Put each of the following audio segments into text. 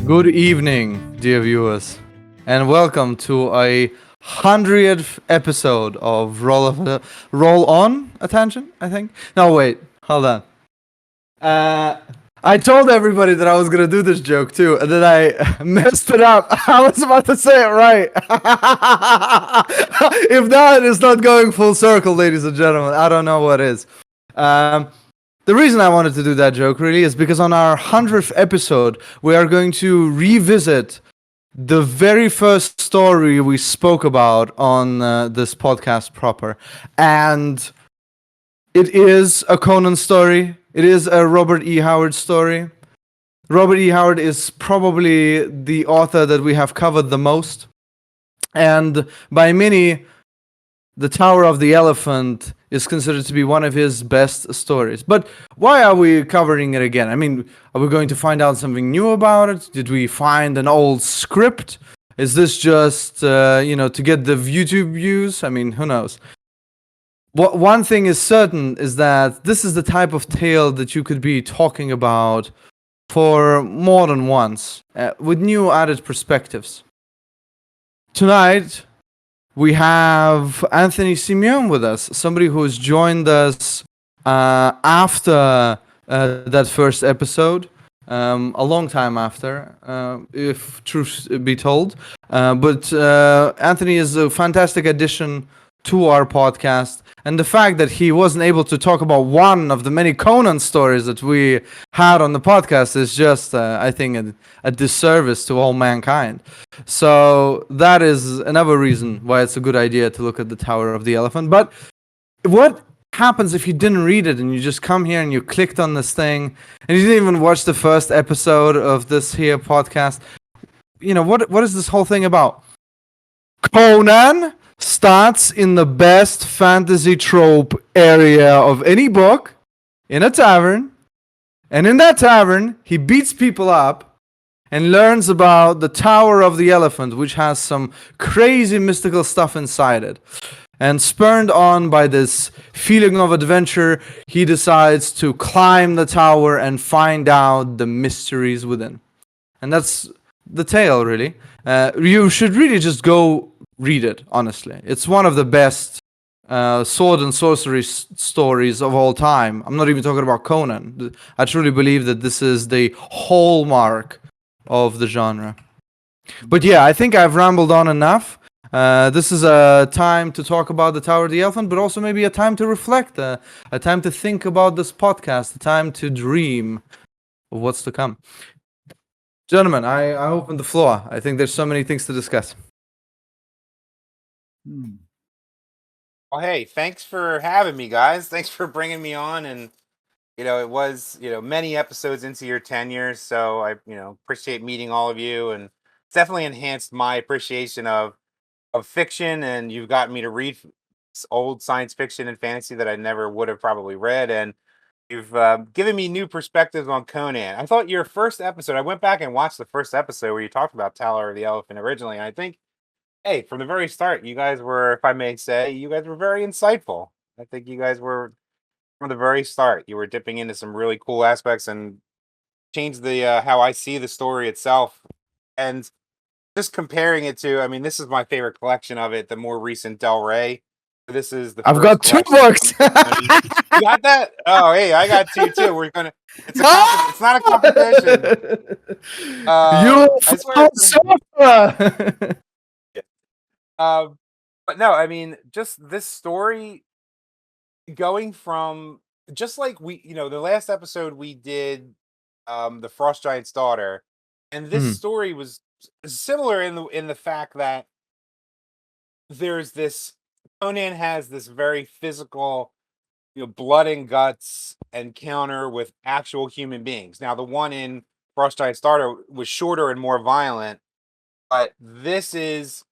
Good evening, dear viewers, and welcome to a 100th episode of Roll On Attention, I think. No, wait, hold on. I told everybody that I was gonna do this joke too, and then I messed it up. I was about to say it right. If that is not going full circle, ladies and gentlemen, I don't know what is. The reason I wanted to do that joke really is because on our 100th episode, we are going to revisit the very first story we spoke about on this podcast proper. And it is a Conan story. It is a Robert E. Howard story. Robert E. Howard is probably the author that we have covered the most. And by many, The Tower of the Elephant is considered to be one of his best stories. But why are we covering it again? I mean, are we going to find out something new about it? Did we find an old script? Is this just, to get the YouTube views? I mean, who knows? One thing is certain is that this is the type of tale that you could be talking about for more than once, with new added perspectives. Tonight, we have Anthony Simeon with us, somebody who has joined us after that first episode, a long time after, if truth be told. But Anthony is a fantastic addition to our podcast, and the fact that he wasn't able to talk about one of the many Conan stories that we had on the podcast is just, I think, a disservice to all mankind. So that is another reason why it's a good idea to look at the Tower of the Elephant. But what happens if you didn't read it and you just come here and you clicked on this thing and you didn't even watch the first episode of this here podcast? You know, what is this whole thing about? Conan starts in the best fantasy trope area of any book, in a tavern, and in that tavern he beats people up and learns about the Tower of the Elephant, which has some crazy mystical stuff inside it. And spurred on by this feeling of adventure, he decides to climb the tower and find out the mysteries within. And that's the tale, really. You should really just go read it, honestly. It's one of the best sword and sorcery stories of all time. I'm not even talking about Conan. I truly believe that this is the hallmark of the genre. But yeah, I think I've rambled on enough. This is a time to talk about the Tower of the Elephant, but also maybe a time to reflect, a time to think about this podcast, a time to dream of what's to come. Gentlemen, I open the floor. I think there's so many things to discuss. Well, hey, thanks for having me, guys. Thanks for bringing me on. And, it was, many episodes into your tenure. So I, appreciate meeting all of you, and it's definitely enhanced my appreciation of fiction. And you've gotten me to read old science fiction and fantasy that I never would have probably read. And you've given me new perspectives on Conan. I thought your first episode, I went back and watched the first episode where you talked about Tower of the Elephant originally. And I think, hey, from the very start, you guys were, if I may say, you guys were very insightful. I think you guys were, from the very start, you were dipping into some really cool aspects and changed the how I see the story itself. And just comparing it to, I mean, this is my favorite collection of it, the more recent Del Rey. This is the I've first got two collection books. You got that? Oh, hey, I got two too. We're gonna. It's not a competition. You I swear. sorcerer. But no, I mean, just this story going from, just like we, the last episode we did, the Frost Giant's daughter, and this story was similar in the fact that there's this, Conan has this very physical, blood and guts encounter with actual human beings. Now, the one in Frost Giant's daughter was shorter and more violent, but this is,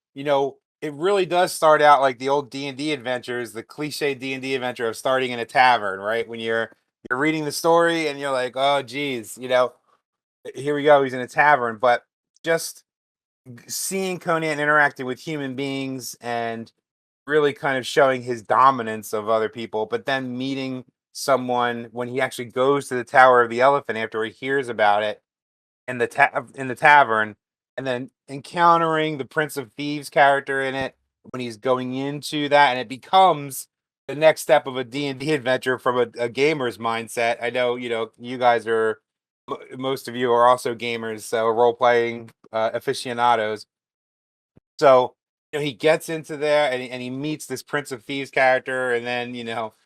it really does start out like the old D&D adventures, the cliche D&D adventure of starting in a tavern, right? When you're reading the story and you're like, oh geez, here we go, he's in a tavern. But just seeing Conan interacting with human beings and really kind of showing his dominance of other people, but then meeting someone when he actually goes to the Tower of the Elephant after he hears about it, in the tavern, and then encountering the Prince of Thieves character in it when he's going into that, and it becomes the next step of a D&D adventure from a gamer's mindset. I know, you guys are most of you are also gamers, so role playing aficionados. So, he gets into there and he meets this Prince of Thieves character, and then,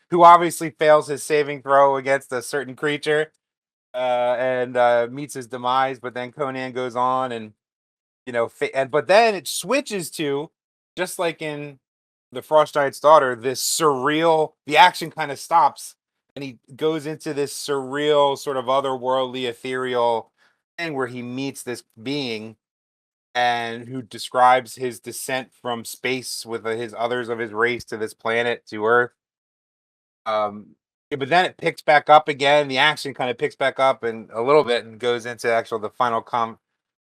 who obviously fails his saving throw against a certain creature, and meets his demise. But then Conan goes on and, but then it switches to, just like in the Frost Giant's Daughter, this surreal, the action kind of stops and he goes into this surreal, sort of otherworldly, ethereal thing where he meets this being and who describes his descent from space with his others of his race to this planet, to Earth. Yeah, but then it picks back up again. The action kind of picks back up and a little bit and goes into the final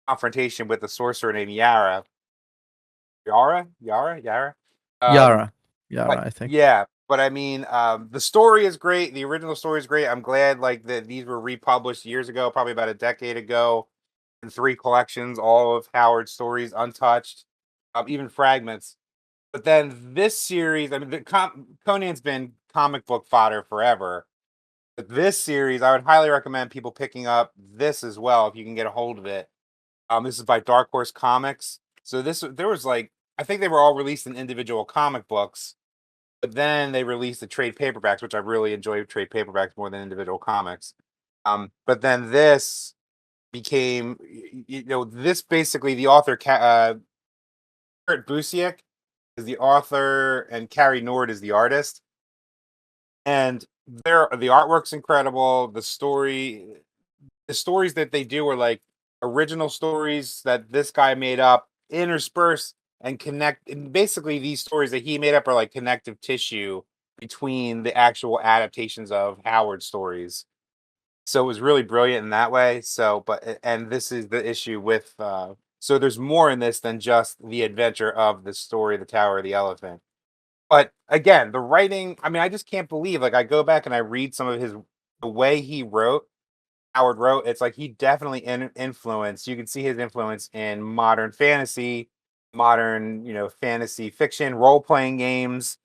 confrontation with the sorcerer named Yara. Yara. Um, Yara. Yara, but I think. yeah, but I mean, the story is great. The original story is great. I'm glad that these were republished years ago, probably about a decade ago, in 3 collections, all of Howard's stories untouched, even fragments. But then this series, I mean, Conan's been comic book fodder forever. But this series, I would highly recommend people picking up this as well if you can get a hold of it. This is by Dark Horse Comics. So there was I think they were all released in individual comic books, but then they released the trade paperbacks, which I really enjoy trade paperbacks more than individual comics. But then this became, this basically the author, Kurt Busiek is the author and Carrie Nord is the artist. And the artwork's incredible. The stories that they do are like original stories that this guy made up, interspersed and connect. And basically, these stories that he made up are like connective tissue between the actual adaptations of Howard stories. So it was really brilliant in that way. So, and this is the issue with. So there's more in this than just the adventure of the story, the Tower of the Elephant. But again, the writing. I mean, I just can't believe. Like, I go back and I read some of the way he wrote. Howard wrote, it's like he definitely influenced. You can see his influence in modern fantasy, modern, fantasy fiction, role playing games.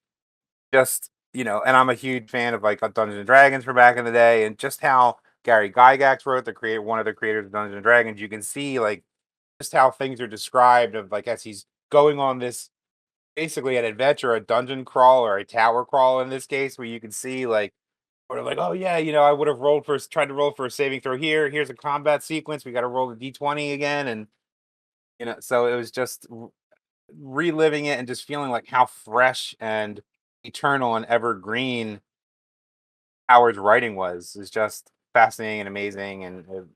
Just, and I'm a huge fan of like Dungeons and Dragons from back in the day, and just how Gary Gygax wrote, one of the creators of Dungeons and Dragons. You can see like just how things are described of like as he's going on this basically an adventure, a dungeon crawl or a tower crawl in this case, where you can see like or like, oh yeah, I would have tried to roll for a saving throw here. Here's a combat sequence. We got to roll the d20 again, and so it was just reliving it and just feeling like how fresh and eternal and evergreen Howard's writing was. Is just fascinating and amazing, and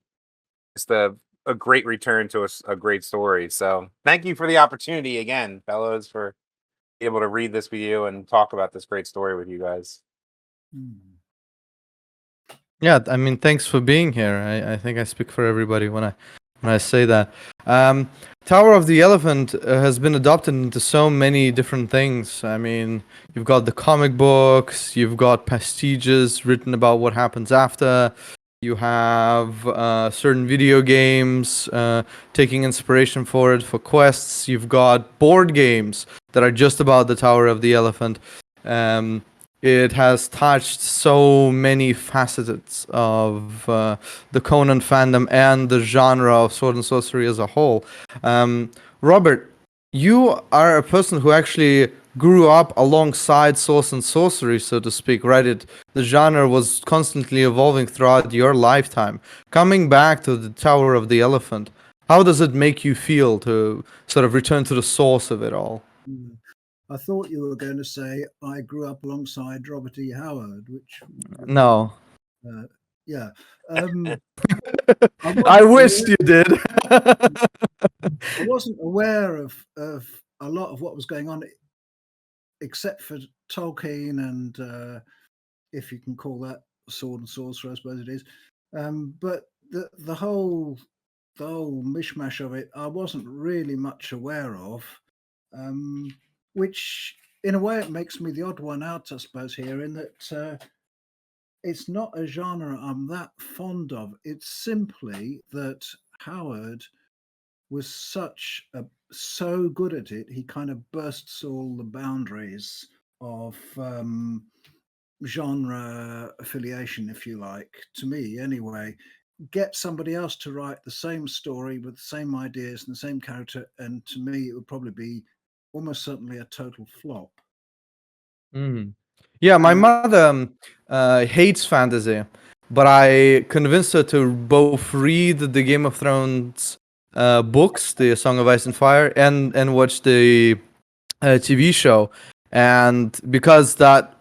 it's a great return to a great story. So thank you for the opportunity again, fellows, for being able to read this with you and talk about this great story with you guys. Yeah, I mean, thanks for being here. I think I speak for everybody when I say that. Um, Tower of the Elephant has been adopted into so many different things. I mean, you've got the comic books, you've got pastiches written about what happens after. You have certain video games taking inspiration for it for quests. You've got board games that are just about the Tower of the Elephant. Um, it has touched so many facets of the Conan fandom and the genre of sword and sorcery as a whole. Robert, you are a person who actually grew up alongside sword and sorcery, so to speak, right? The genre was constantly evolving throughout your lifetime. Coming back to the Tower of the Elephant, how does it make you feel to sort of return to the source of it all? I thought you were going to say I grew up alongside Robert E. Howard, which No. yeah. I wished you did. I wasn't aware of a lot of what was going on, except for Tolkien and if you can call that sword and sorcerer, I suppose it is. But the whole mishmash of it, I wasn't really much aware of, which in a way it makes me the odd one out, I suppose, here in that it's not a genre I'm that fond of. It's simply that Howard was so good at it, he kind of bursts all the boundaries of genre affiliation, if you like, to me anyway. Get somebody else to write the same story with the same ideas and the same character, and to me, it would probably be almost certainly a total flop. Mm. Yeah, my And mother hates fantasy, but I convinced her to both read the Game of Thrones books, the Song of Ice and Fire, and watch the TV show. And because that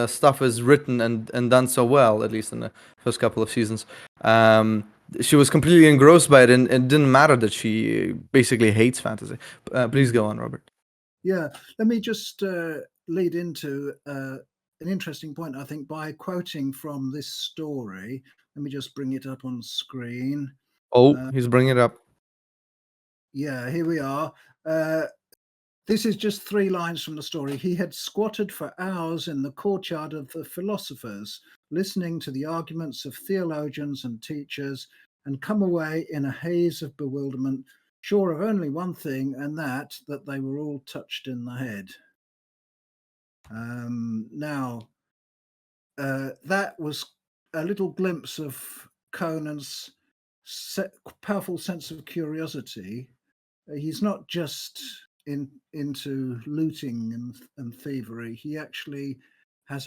stuff is written and done so well, at least in the first couple of seasons, she was completely engrossed by it, and it didn't matter that she basically hates fantasy. Please go on, Robert. yeah, let me just lead into an interesting point, I think, by quoting from this story. Let me just bring it up on screen. Oh, he's bringing it up. Yeah, here we are. This is just 3 lines from the story. He had squatted for hours in the courtyard of the philosophers, listening to the arguments of theologians and teachers, and come away in a haze of bewilderment, sure of only one thing, and that they were all touched in the head. Now, that was a little glimpse of Conan's powerful sense of curiosity. He's not just into looting and thievery. He actually has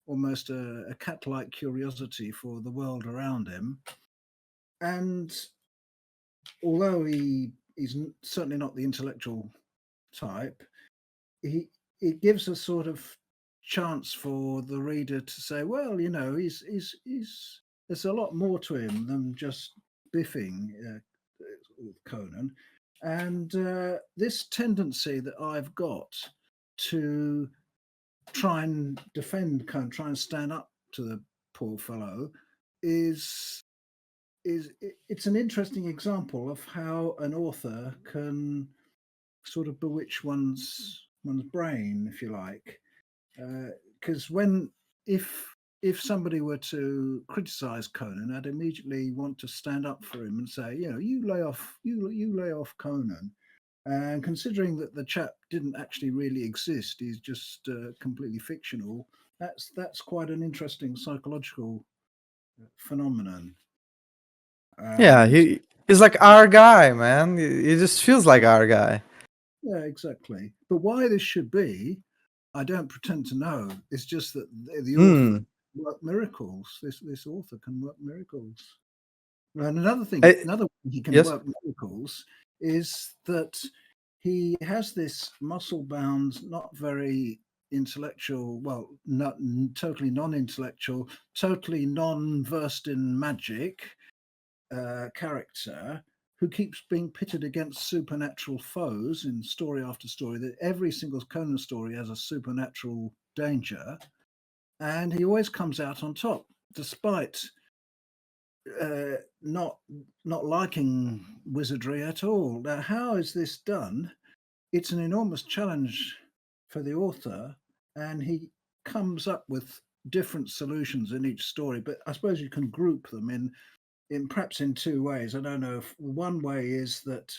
almost a cat-like curiosity for the world around him. And although he's certainly not the intellectual type, it gives a sort of chance for the reader to say, well, he's there's a lot more to him than just biffing Conan. And this tendency that I've got to try and defend Conan, try and stand up to the poor fellow, it's an interesting example of how an author can sort of bewitch one's brain, if you like. Because if somebody were to criticize Conan, I'd immediately want to stand up for him and say, you lay off Conan. And considering that the chap didn't actually really exist, he's just completely fictional. That's quite an interesting psychological phenomenon. Yeah, And he's like our guy, man. He just feels like our guy. yeah, exactly. But why this should be, I don't pretend to know. It's just that the author work miracles. This author can work miracles. And another way he can Yes. work miracles is that he has this muscle-bound, not very intellectual, well, not totally non-intellectual, totally non-versed in magic character who keeps being pitted against supernatural foes in story after story. That every single Conan story has a supernatural danger, and he always comes out on top, despite not liking wizardry at all. Now, how is this done? It's an enormous challenge for the author, and he comes up with different solutions in each story. But I suppose you can group them in perhaps in 2 ways. I don't know. If one way is that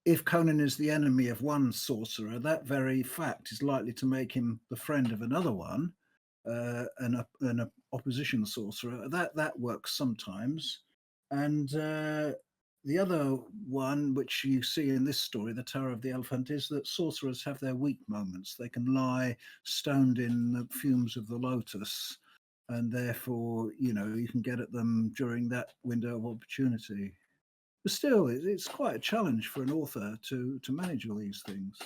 if Conan is the enemy of one sorcerer, that very fact is likely to make him the friend of another one, an opposition sorcerer. That works sometimes. And the other one, which you see in this story, the Tower of the Elephant, is that sorcerers have their weak moments. They can lie stoned in the fumes of the lotus, and therefore, you can get at them during that window of opportunity. But still, it's quite a challenge for an author to manage all these things.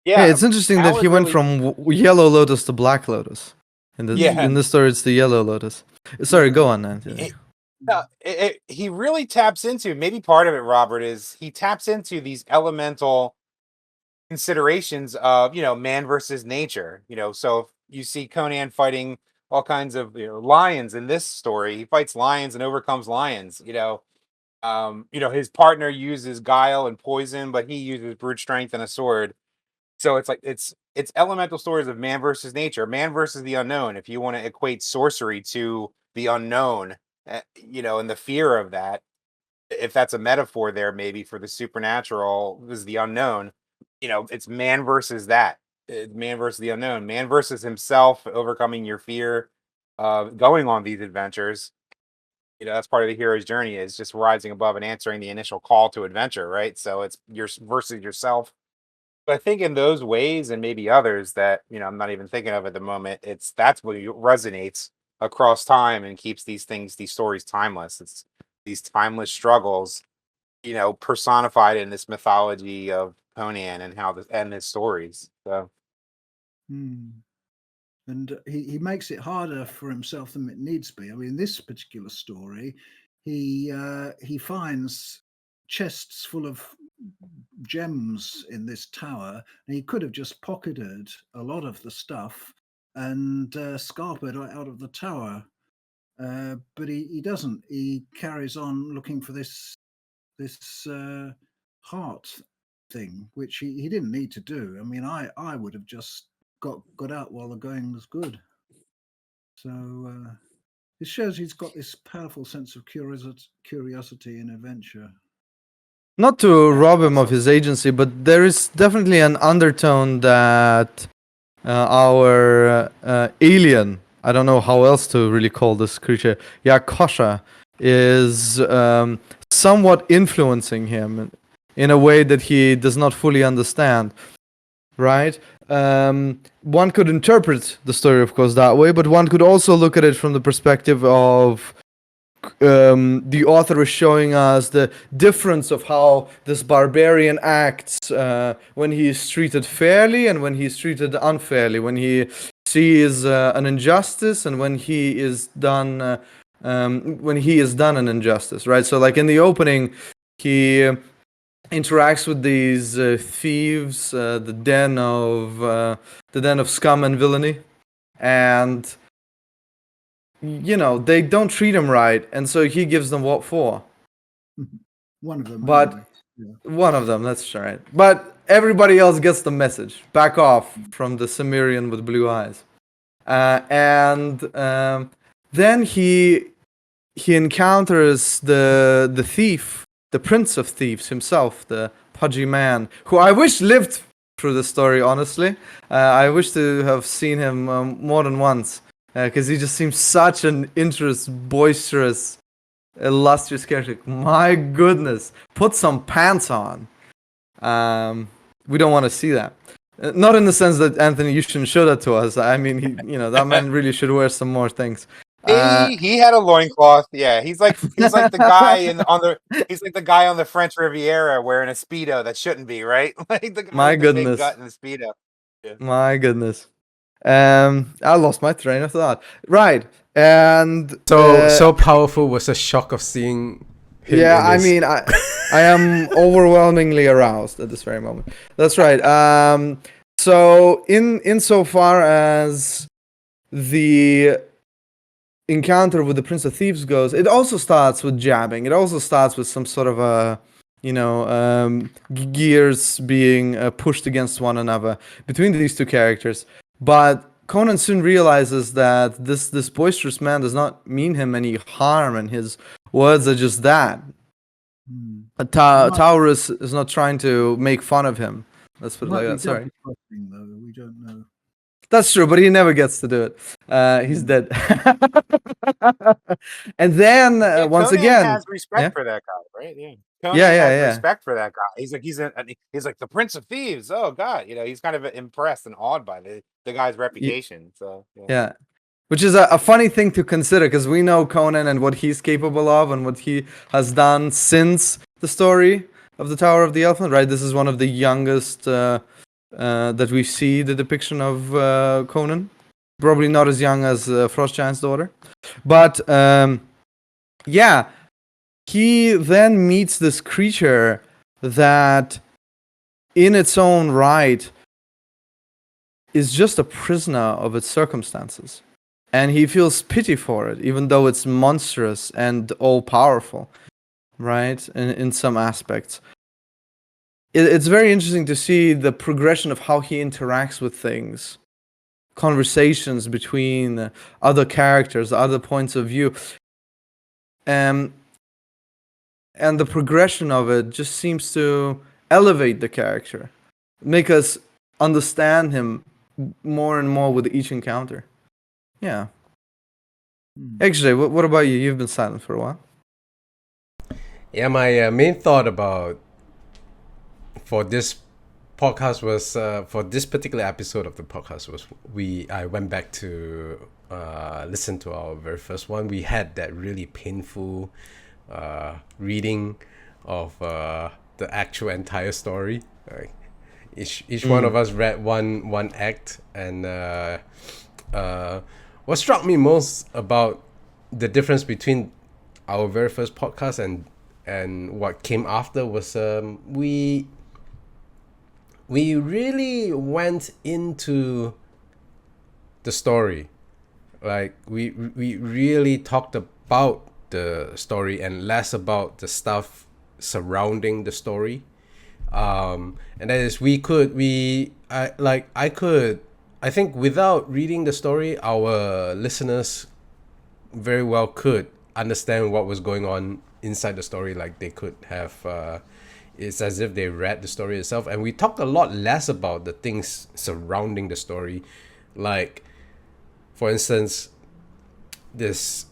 Yeah, Yeah, it's interesting that he Howard went really, from Yellow Lotus to Black Lotus. In yeah, this story, it's the Yellow Lotus. Sorry, Yeah. go on, Anthony. he really taps into, maybe part of it, Robert, is he taps into these elemental considerations of man versus nature. So if you see Conan fighting all kinds of lions in this story, he fights lions and overcomes lions. His partner uses guile and poison, but he uses brute strength and a sword. So it's like it's elemental stories of man versus nature, man versus the unknown. If you want to equate sorcery to the unknown, and the fear of that, if that's a metaphor there, maybe for the supernatural is the unknown. It's man versus that. Man versus the unknown. Man versus himself, overcoming your fear of going on these adventures. That's part of the hero's journey, is just rising above and answering the initial call to adventure, right? So it's versus yourself. But I think in those ways, and maybe others that I'm not even thinking of at the moment, that's what resonates across time and keeps these stories timeless. It's these timeless struggles, personified in this mythology of Conan and his stories. So And he makes it harder for himself than it needs to be. I mean, this particular story, he finds chests full of gems in this tower, and he could have just pocketed a lot of the stuff and scarpered out of the tower, but he doesn't. He carries on looking for this heart thing, which he didn't need to do. I mean, I would have just got out while the going was good. So it shows he's got this powerful sense of curiosity and adventure. Not to rob him of his agency, but there is definitely an undertone that our alien, I don't know how else to really call this creature, Yakosha, is somewhat influencing him in a way that he does not fully understand, right? One could interpret the story, of course, that way, but one could also look at it from the perspective of the author is showing us the difference of how this barbarian acts when he is treated fairly and when he is treated unfairly, when he sees an injustice and when he is done an injustice, right? So like in the opening, he interacts with these thieves, the den of scum and villainy, and they don't treat him right, and so he gives them what for. One of them, but anyway. Yeah. One of them, that's right. But everybody else gets the message: back off from the Cimmerian with blue eyes. And then he encounters the thief, the prince of thieves himself, the pudgy man, who I wish lived through the story. Honestly, I wish to have seen him more than once, because he just seems such an boisterous, illustrious character. My goodness, put some pants on. We don't want to see that. Not in the sense that Anthony, you shouldn't show that to us. I mean, that man really should wear some more things. He had a loincloth. Yeah, he's like the guy he's like the guy on the French Riviera wearing a Speedo that shouldn't be, right? Like the guy with the big gut in the Speedo. Yeah. My goodness. I lost my train of thought. Right. And so powerful was the shock of seeing him. Yeah, I mean, I am overwhelmingly aroused at this very moment. That's right. So insofar as the encounter with the Prince of Thieves goes, it also starts with jabbing. It also starts with some sort of a gears being pushed against one another between these two characters. But Conan soon realizes that this boisterous man does not mean him any harm, and his words are just that. Taurus is not trying to make fun of him. Let's put it like that. Sorry. Though. We don't know. That's true, but he never gets to do it. He's dead. And then once Conan again, has respect for that guy, right? Yeah. Conan yeah. respect for that guy. He's like the Prince of Thieves. Oh God, he's kind of impressed and awed by the guy's reputation. So yeah. Which is a funny thing to consider, because we know Conan and what he's capable of and what he has done since the story of the Tower of the Elephant, right? This is one of the youngest that we see the depiction of Conan. Probably not as young as Frost Giant's daughter. But yeah, he then meets this creature that in its own right is just a prisoner of its circumstances. And he feels pity for it, even though it's monstrous and all-powerful, right? In some aspects. It's very interesting to see the progression of how he interacts with things. Conversations between other characters, other points of view. and the progression of it just seems to elevate the character, make us understand him more and more with each encounter. Yeah. Actually, what about you? You've been silent for a while. Yeah, my main thought for this podcast was for this particular episode of the podcast was I went back to listen to our very first one. We had that really painful reading of the actual entire story. Like each one of us read one act, and what struck me most about the difference between our very first podcast and what came after was we really went into the story. Like we really talked about the story and less about the stuff surrounding the story. And that is I think without reading the story, our listeners very well could understand what was going on inside the story. Like they could have it's as if they read the story itself. And we talked a lot less about the things surrounding the story, like for instance this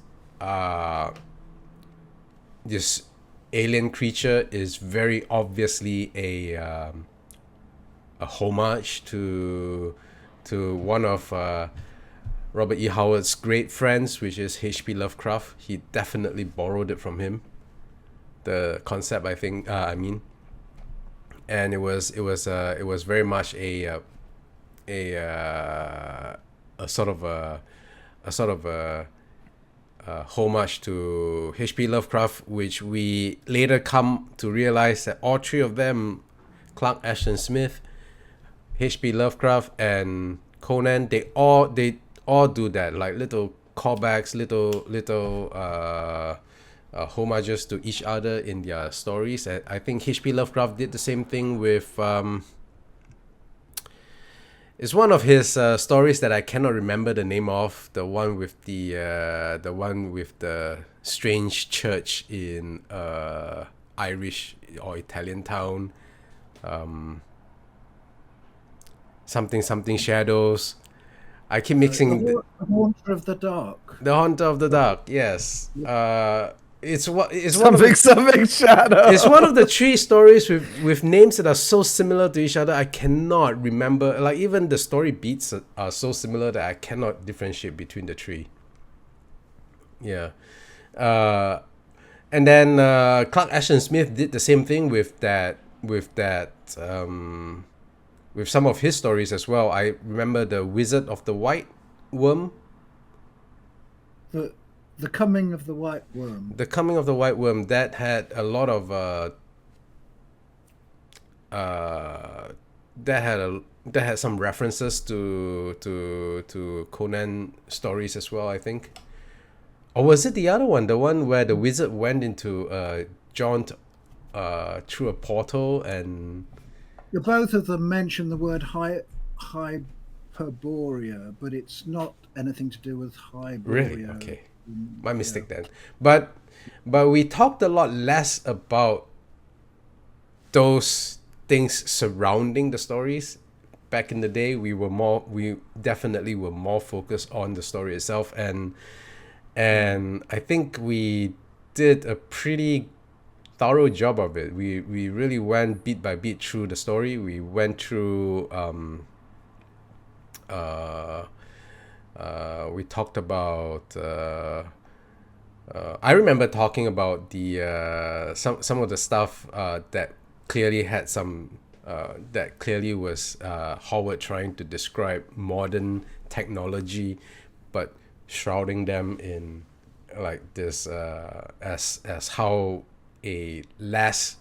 alien creature is very obviously a homage to one of Robert E. Howard's great friends, which is H.P. Lovecraft. He definitely borrowed it from him. The concept, I think, and it was very much a sort of a homage to H.P. Lovecraft, which we later come to realize that all three of them, Clark Ashton Smith, H.P. Lovecraft, and Conan, they all do that, like little callbacks, little homages to each other in their stories. And I think H.P. Lovecraft did the same thing with it's one of his stories that I cannot remember the name of, the one with the strange church in Irish or Italian town, something shadows. I keep mixing The Haunter of the Dark. the Haunter of the Dark. Yes, it's one of Something shadow. it's one of the three stories with names that are so similar to each other. I cannot remember. Like even the story beats are so similar that I cannot differentiate between the three. Yeah, and then Clark Ashton Smith did the same thing with some of his stories as well. I remember the Wizard of the White Worm. The Coming of the White Worm. The Coming of the White Worm, that had a lot of that had some references to Conan stories as well, I think. Or was it the other one, the one where the wizard went into jaunt through a portal and Both of them mention the word Hyperborea, but it's not anything to do with Hyperborea. Really? Okay. My mistake then. But we talked a lot less about those things surrounding the stories. Back in the day, we definitely were more focused on the story itself, and I think we did a pretty thorough job of it. We really went beat by beat through the story. We went through we talked about I remember talking about the some of the stuff that clearly had some that clearly was Howard trying to describe modern technology, but shrouding them in like this as how a less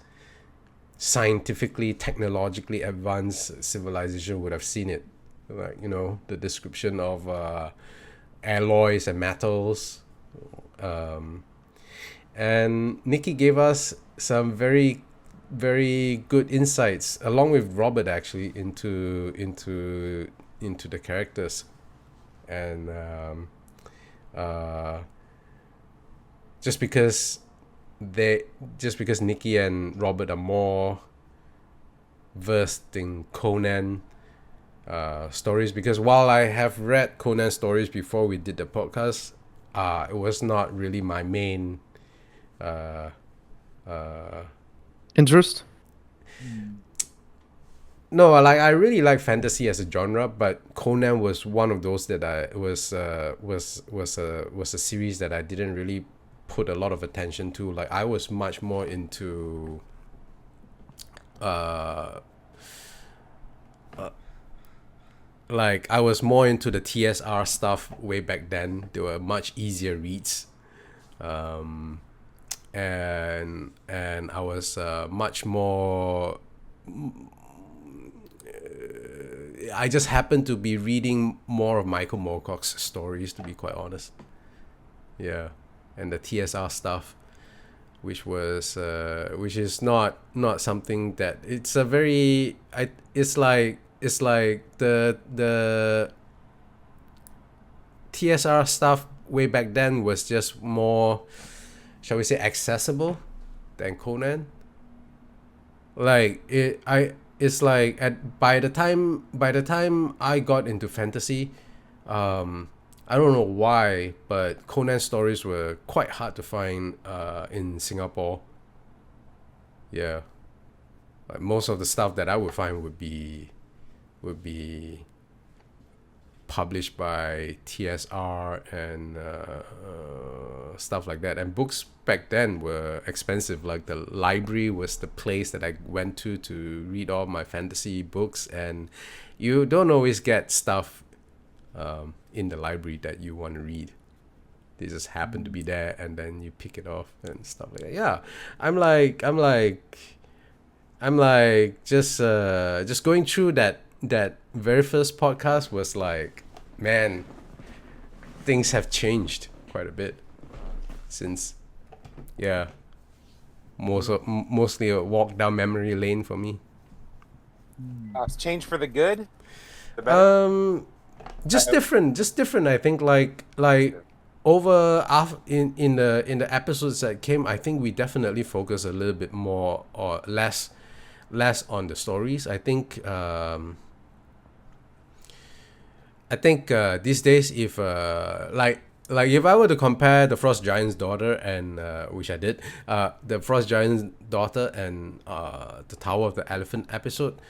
scientifically, technologically advanced civilization would have seen it. Like, you know, the description of alloys and metals. And Nikki gave us some very, very good insights, along with Robert actually, into the characters. And just because Nikki and Robert are more versed in Conan stories, because while I have read Conan stories before we did the podcast, it was not really my main Interest? No, like I really like fantasy as a genre, but Conan was one of those that I was a series that I didn't really put a lot of attention to. Like I was much more into like I was more into the TSR stuff way back then. They were much easier reads. And I was much more I just happened to be reading more of Michael Moorcock's stories, to be quite honest. Yeah, and the TSR stuff, which is not something that it's a very it's like the TSR stuff way back then was just more, shall we say, accessible than Conan. Like it's like by the time I got into fantasy, I don't know why, but Conan stories were quite hard to find in Singapore. Yeah, like most of the stuff that I would find would be published by TSR and stuff like that. And books back then were expensive. Like the library was the place that I went to read all my fantasy books, and you don't always get stuff in the library that you want to read. They just happen to be there, and then you pick it off and stuff like that. Yeah, I'm like just going through that very first podcast was like, man, things have changed quite a bit since. Yeah, mostly a walk down memory lane for me. It's changed for the good. The better? Just different. I think like over in the episodes that came, I think we definitely focus a little bit more or less on the stories. I think these days, if like if I were to compare the Frost Giant's daughter and which I did, the Frost Giant's daughter and the Tower of the Elephant episode,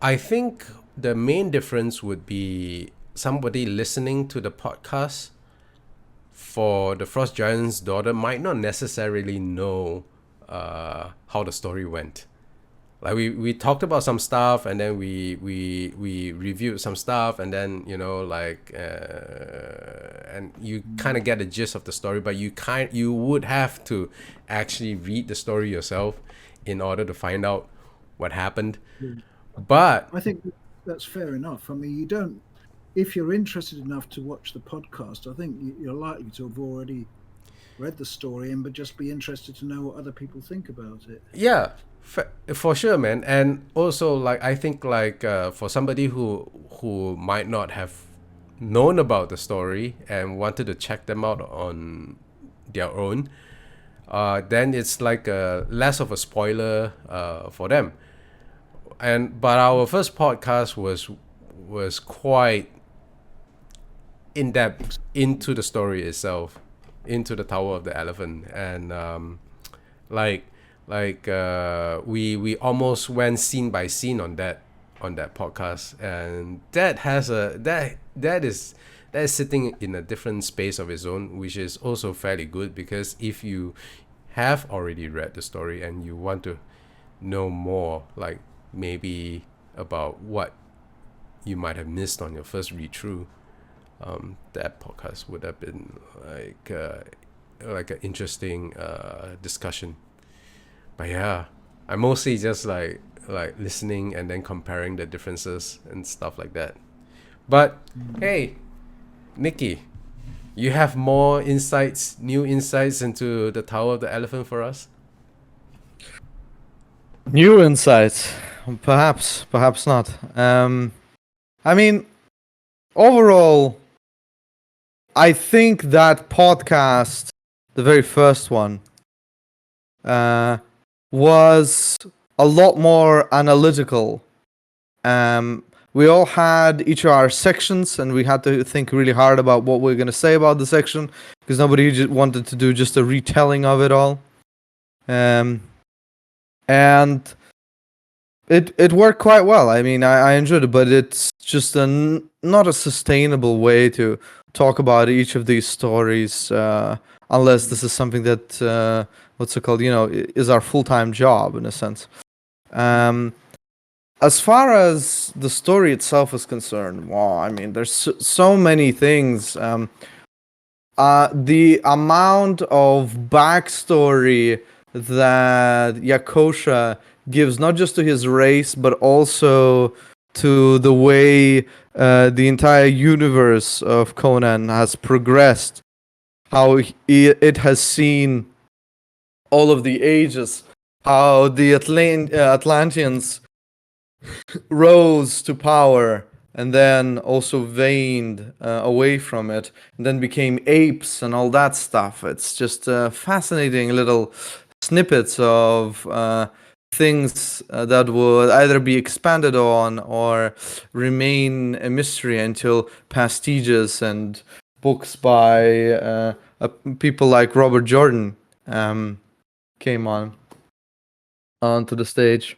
I think the main difference would be somebody listening to the podcast for the Frost Giant's daughter might not necessarily know how the story went. Like we talked about some stuff, and then we reviewed some stuff, and then and you kind of get the gist of the story, but you would have to actually read the story yourself in order to find out what happened. But I think that's fair enough. I mean, you don't, if you're interested enough to watch the podcast, I think you're likely to have already read the story but just be interested to know what other people think about it. Yeah, for sure, man. And also, like, I think for somebody who might not have known about the story and wanted to check them out on their own, then it's like less of a spoiler for them. But our first podcast was quite in depth into the story itself, into the Tower of the Elephant, and we almost went scene by scene on that podcast, and that is sitting in a different space of its own, which is also fairly good, because if you have already read the story and you want to know more, like maybe about what you might have missed on your first read through, that podcast would have been like an interesting discussion. But yeah, I'm mostly just like listening and then comparing the differences and stuff like that. But hey, Nikki, you have more new insights into the Tower of the Elephant for us? New insights, perhaps not. I mean, overall, I think that podcast the very first one, was a lot more analytical. We all had each of our sections, and we had to think really hard about what we're going to say about the section, because nobody just wanted to do just a retelling of it all. And it worked quite well. I mean, I enjoyed it, but it's just not a sustainable way to talk about each of these stories, unless this is something that what's it called? Is our full-time job in a sense. As far as the story itself is concerned, wow, I mean, there's so many things. The amount of backstory that Yakosha gives, not just to his race, but also to the way the entire universe of Conan has progressed, how it has seen all of the ages, how the Atlanteans rose to power and then also waned away from it, and then became apes and all that stuff. It's just fascinating little snippets of things that would either be expanded on or remain a mystery until pastiches and books by people like Robert Jordan came onto the stage.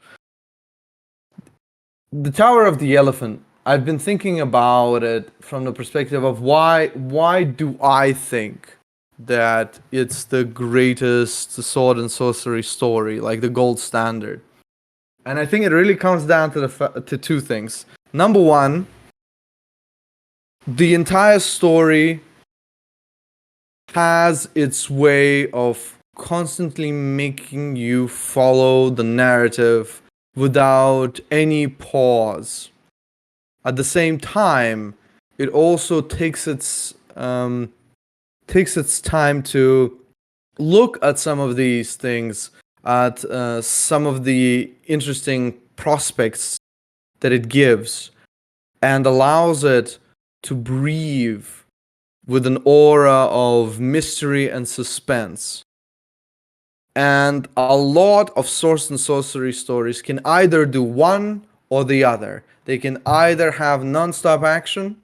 The Tower of the Elephant. I've been thinking about it from the perspective of why do I think that it's the greatest sword and sorcery story, like the gold standard. And I think it really comes down to two things. Number one, the entire story has its way of constantly making you follow the narrative without any pause. At the same time, it also takes its time to look at some of these things, at some of the interesting prospects that it gives, and allows it to breathe with an aura of mystery and suspense. And a lot of sword and sorcery stories can either do one or the other. They can either have non-stop action,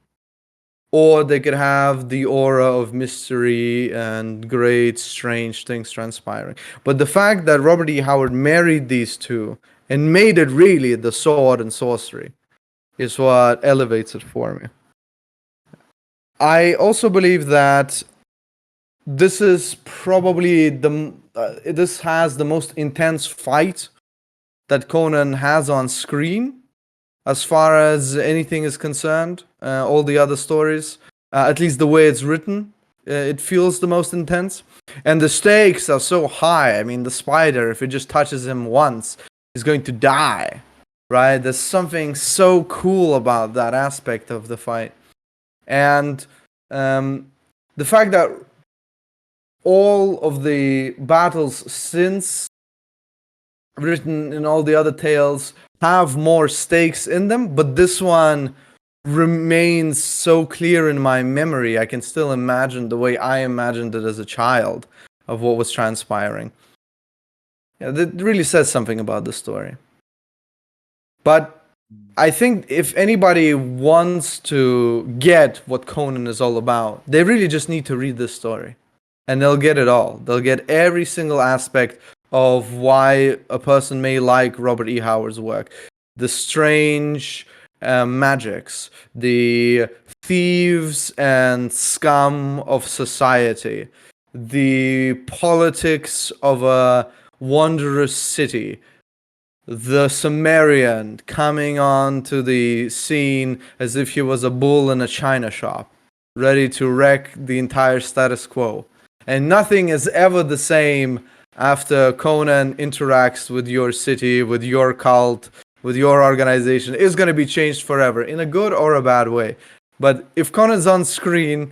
or they could have the aura of mystery and great, strange things transpiring. But the fact that Robert E. Howard married these two and made it really the sword and sorcery is what elevates it for me. I also believe that this is probably this has the most intense fight that Conan has on screen, as far as anything is concerned. All the other stories, at least the way it's written, it feels the most intense. And the stakes are so high. I mean, the spider, if it just touches him once, is going to die, right? There's something so cool about that aspect of the fight. And the fact that all of the battles since written in all the other tales have more stakes in them, but this one remains so clear in my memory. I can still imagine the way I imagined it as a child of what was transpiring. Yeah, that really says something about the story. But I think if anybody wants to get what Conan is all about, they really just need to read this story. And they'll get it all. They'll get every single aspect of why a person may like Robert E. Howard's work. The strange magics, the thieves and scum of society, the politics of a wondrous city, the Sumerian coming onto the scene as if he was a bull in a china shop, ready to wreck the entire status quo. And nothing is ever the same after Conan interacts with your city, with your cult, with your organization. It's going to be changed forever, in a good or a bad way. But if Conan's on screen,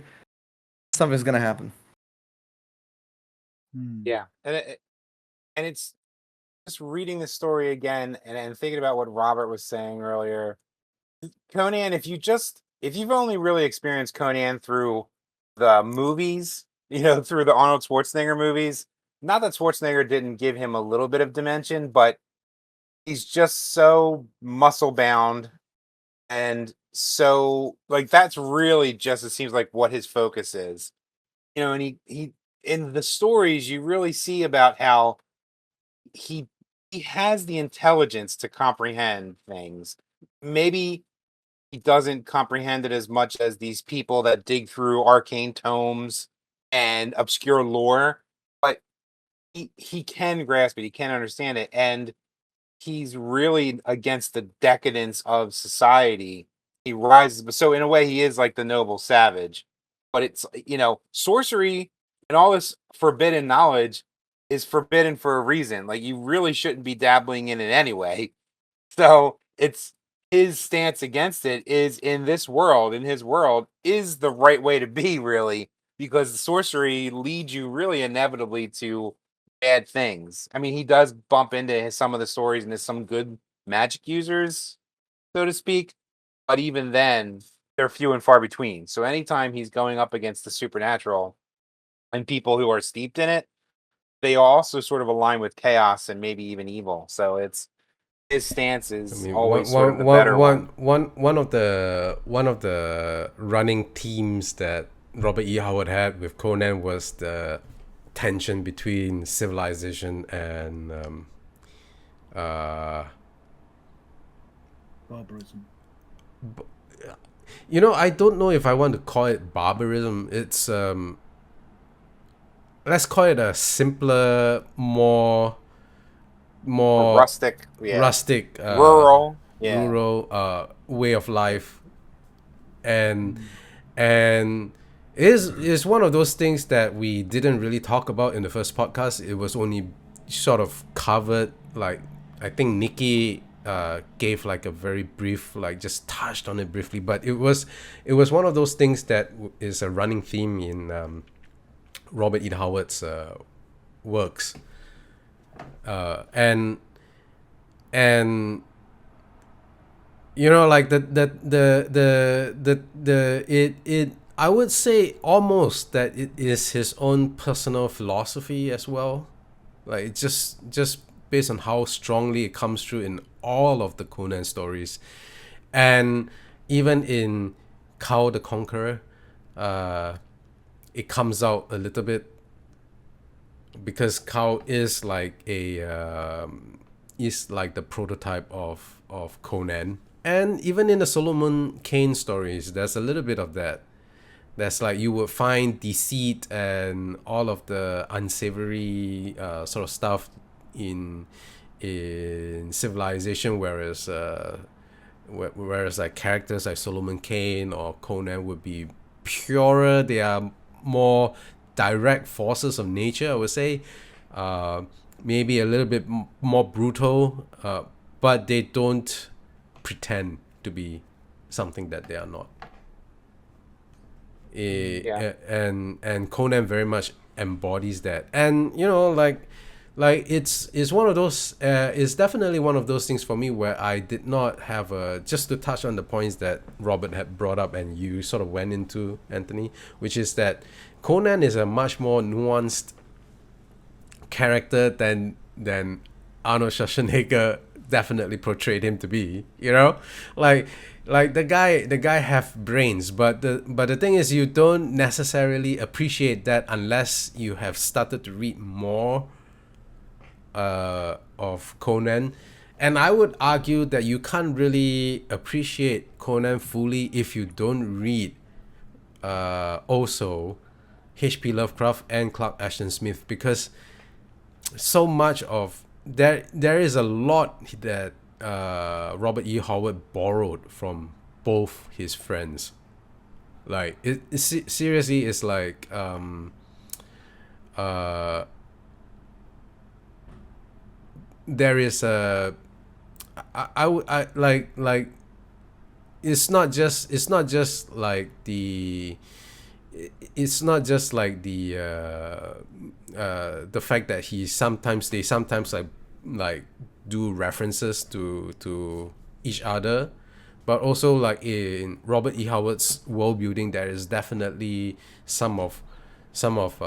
something's going to happen. Yeah, and it's just reading the story again and thinking about what Robert was saying earlier. Conan, if you've only really experienced Conan through the movies, through the Arnold Schwarzenegger movies. Not that Schwarzenegger didn't give him a little bit of dimension, but he's just so muscle bound and so like that's really just it seems like what his focus is. And he in the stories you really see about how he he has the intelligence to comprehend things. Maybe he doesn't comprehend it as much as these people that dig through arcane tomes and obscure lore, but he can grasp it, he can understand it, and he's really against the decadence of society. He rises, but so in a way, he is like the noble savage. But it's sorcery and all this forbidden knowledge is forbidden for a reason. Like you really shouldn't be dabbling in it anyway. So it's his stance against it is in this world, in his world, is the right way to be, really, because sorcery leads you really inevitably to bad things. I mean, he does bump into some of the stories and there's some good magic users, so to speak, but even then, they're few and far between. So anytime he's going up against the supernatural and people who are steeped in it, they also sort of align with chaos and maybe even evil. So it's his stance is always sort of the better one. One of the running themes that Robert E. Howard had with Conan was the tension between civilization and barbarism. I don't know if I want to call it barbarism. It's let's call it a simpler, more rustic, rural way of life, and is one of those things that we didn't really talk about in the first podcast. It was only sort of covered, like I think Nikki gave like a very brief, like just touched on it briefly, but it was one of those things that is a running theme in Robert E. Howard's works, and like it I would say almost that it is his own personal philosophy as well. Like it's just based on how strongly it comes through in all of the Conan stories, and even in Khal the Conqueror, it comes out a little bit because Khal is like the prototype of Conan, and even in the Solomon Kane stories, there's a little bit of that. That's like you would find deceit and all of the unsavory sort of stuff in civilization, whereas like characters like Solomon Kane or Conan would be purer. They are more direct forces of nature, I would say. Maybe a little bit more brutal, but they don't pretend to be something that they are not. And Conan very much embodies that, and like it's one of those it's definitely one of those things for me where I did not have just to touch on the points that Robert had brought up and you sort of went into, Anthony, which is that Conan is a much more nuanced character than Arnold Schwarzenegger definitely portrayed him to be. Like the guy have brains, but the thing is, you don't necessarily appreciate that unless you have started to read more of Conan. And I would argue that you can't really appreciate Conan fully if you don't read also H.P. Lovecraft and Clark Ashton Smith, because so much of there is a lot that Robert E. Howard borrowed from both his friends. Like it seriously is like there is a I like it's not just like the fact that they sometimes like do references to each other, but also like in Robert E. Howard's world building, there is definitely some of some of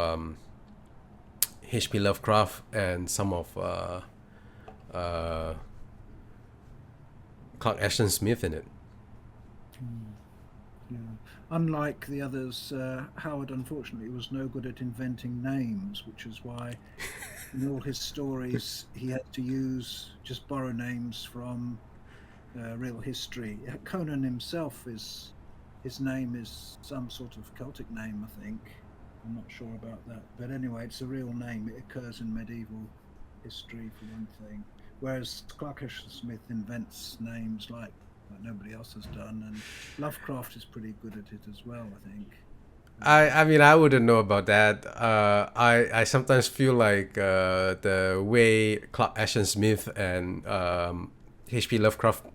H.P. Lovecraft and some of Clark Ashton Smith in it. Yeah. Unlike the others, Howard unfortunately was no good at inventing names, which is why in all his stories he had to just borrow names from real history. Conan himself his name is some sort of Celtic name, I think. I'm not sure about that, but anyway, it's a real name. It occurs in medieval history for one thing, whereas Clark Ashton Smith invents names like nobody else has done, and Lovecraft is pretty good at it as well, I think. I mean, I wouldn't know about that. I sometimes feel like the way Clark Ashton Smith and H.P. Lovecraft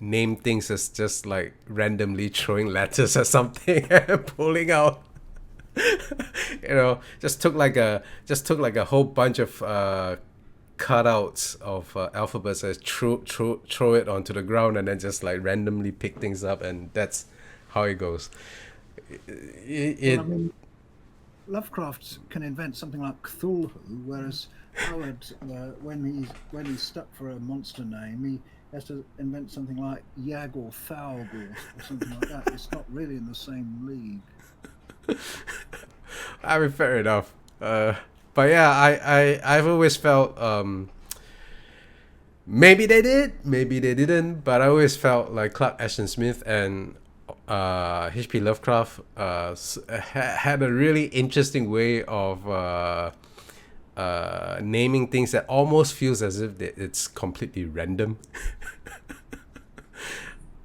name things as just like randomly throwing letters or something and pulling out. Just took like a whole bunch of cutouts of alphabets and throw it onto the ground and then just like randomly pick things up, and that's how it goes. Well, I mean, Lovecraft can invent something like Cthulhu, whereas Howard, when he's stuck for a monster name, he has to invent something like Yag or Thaug or something like that. It's not really in the same league. I mean, fair enough. But yeah, I've always felt maybe they did, maybe they didn't, but I always felt like Clark Ashton Smith and H.P. Lovecraft had a really interesting way of naming things that almost feels as if it's completely random.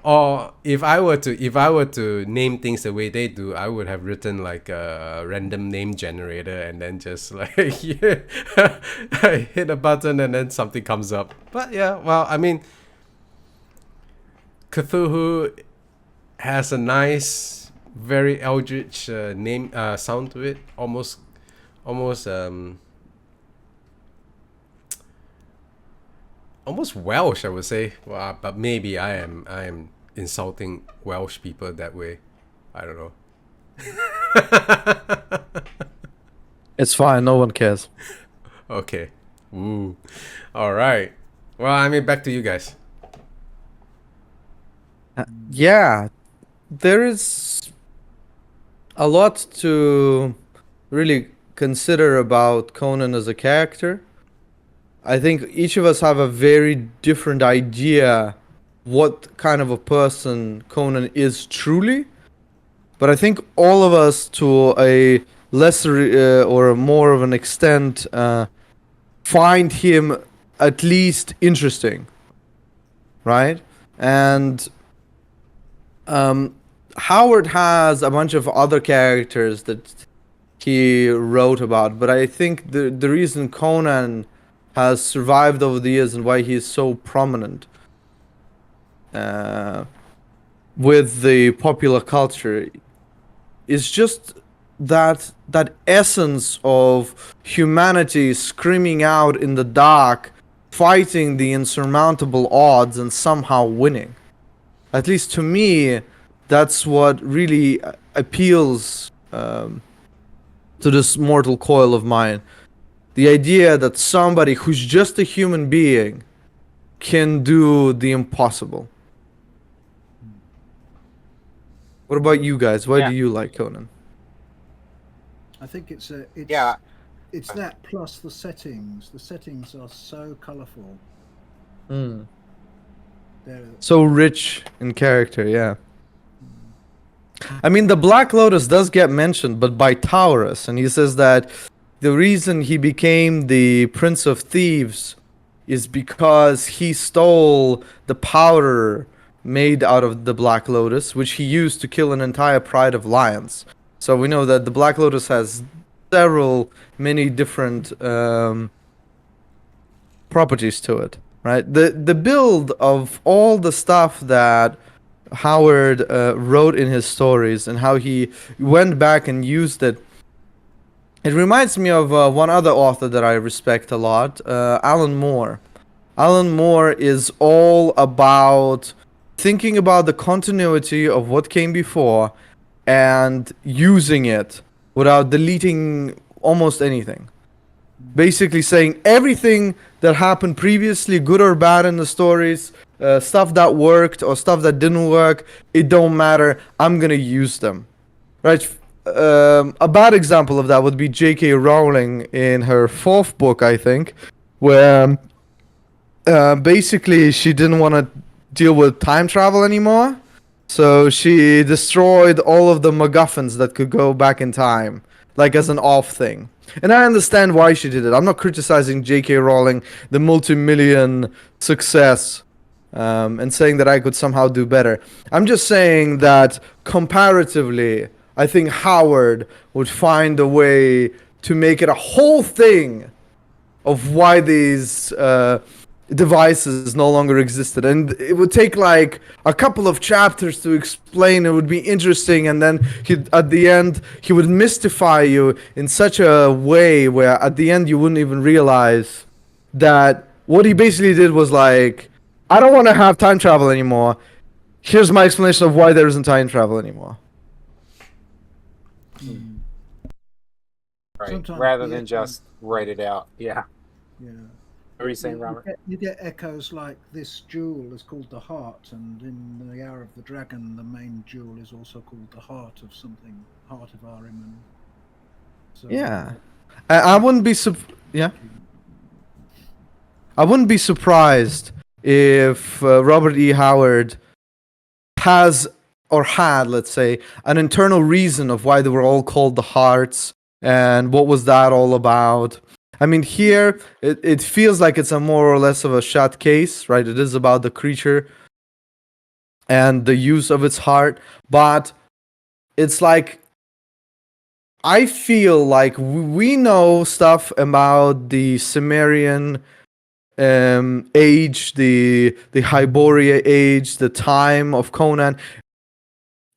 Or if I were to name things the way they do, I would have written like a random name generator and then just like hit a button and then something comes up. But yeah, well, I mean, Cthulhu has a nice, very eldritch name sound to it, almost Welsh, I would say. Well, but maybe I am insulting Welsh people that way. I don't know. It's fine. No one cares. Okay. Ooh. All right. Well, I mean, back to you guys. Yeah, there is a lot to really consider about Conan as a character. I think each of us have a very different idea what kind of a person Conan is truly. But I think all of us, to a lesser or a more of an extent, find him at least interesting, right? And Howard has a bunch of other characters that he wrote about, but I think the reason Conan has survived over the years and why he is so prominent with the popular culture is just that essence of humanity screaming out in the dark, fighting the insurmountable odds and somehow winning. At least to me, that's what really appeals to this mortal coil of mine. The idea that somebody who's just a human being can do the impossible. What about you guys? Why do you like Conan? I think it's Yeah. it's that plus the settings. The settings are so colourful. Mm. They're So rich in character, yeah. I mean, the Black Lotus does get mentioned, but by Taurus, and he says that the reason he became the Prince of Thieves is because he stole the powder made out of the Black Lotus, which he used to kill an entire pride of lions. So we know that the Black Lotus has many different properties to it, right? The build of all the stuff that Howard wrote in his stories and how he went back and used it. It reminds me of one other author that I respect a lot, Alan Moore. Alan Moore is all about thinking about the continuity of what came before and using it without deleting almost anything. Basically saying everything that happened previously, good or bad in the stories, stuff that worked or stuff that didn't work, it don't matter. I'm gonna use them, right? A bad example of that would be J.K. Rowling in her 4th book, I think, where basically she didn't want to deal with time travel anymore, so she destroyed all of the MacGuffins that could go back in time, like as an off thing. And I understand why she did it. I'm not criticizing J.K. Rowling, the multi-million success, and saying that I could somehow do better. I'm just saying that comparatively, I think Howard would find a way to make it a whole thing of why these devices no longer existed, and it would take like a couple of chapters to explain. It would be interesting, and then at the end he would mystify you in such a way where at the end you wouldn't even realize that what he basically did was like, I don't want to have time travel anymore. Here's my explanation of why there isn't time travel anymore. Right. Sometimes Rather the than just write it out. Yeah. Yeah. What were you saying, Robert? You get echoes like this jewel is called the heart, and in the Yara of the Dragon, the main jewel is also called the heart of something, heart of Ahriman. So, Yeah, I wouldn't be I wouldn't be surprised if Robert E. Howard has or had, let's say, an internal reason of why they were all called the Hearts and what was that all about. I mean, here it feels like it's a more or less of a shot case, right? It is about the creature and the use of its heart, but it's like I feel like we know stuff about the Sumerian age, the Hyboria age, the time of Conan,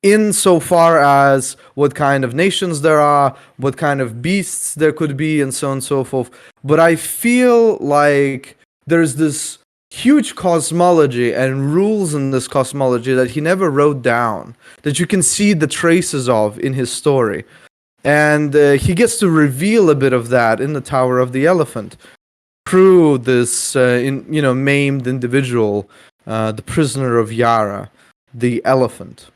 insofar as what kind of nations there are, what kind of beasts there could be, and so on and so forth. But I feel like there's this huge cosmology and rules in this cosmology that he never wrote down, that you can see the traces of in his story. And he gets to reveal a bit of that in the Tower of the Elephant through this maimed individual, the prisoner of Yara, the elephant.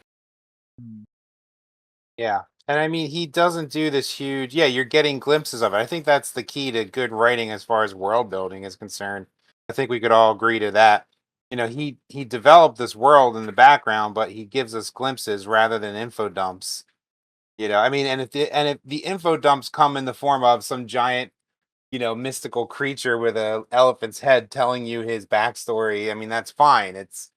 Yeah. And I mean, he doesn't do this huge. Yeah, you're getting glimpses of it. I think that's the key to good writing as far as world building is concerned. I think we could all agree to that. He developed this world in the background, but he gives us glimpses rather than info dumps. I mean, and if the info dumps come in the form of some giant, mystical creature with a elephant's head telling you his backstory, I mean, that's fine. It's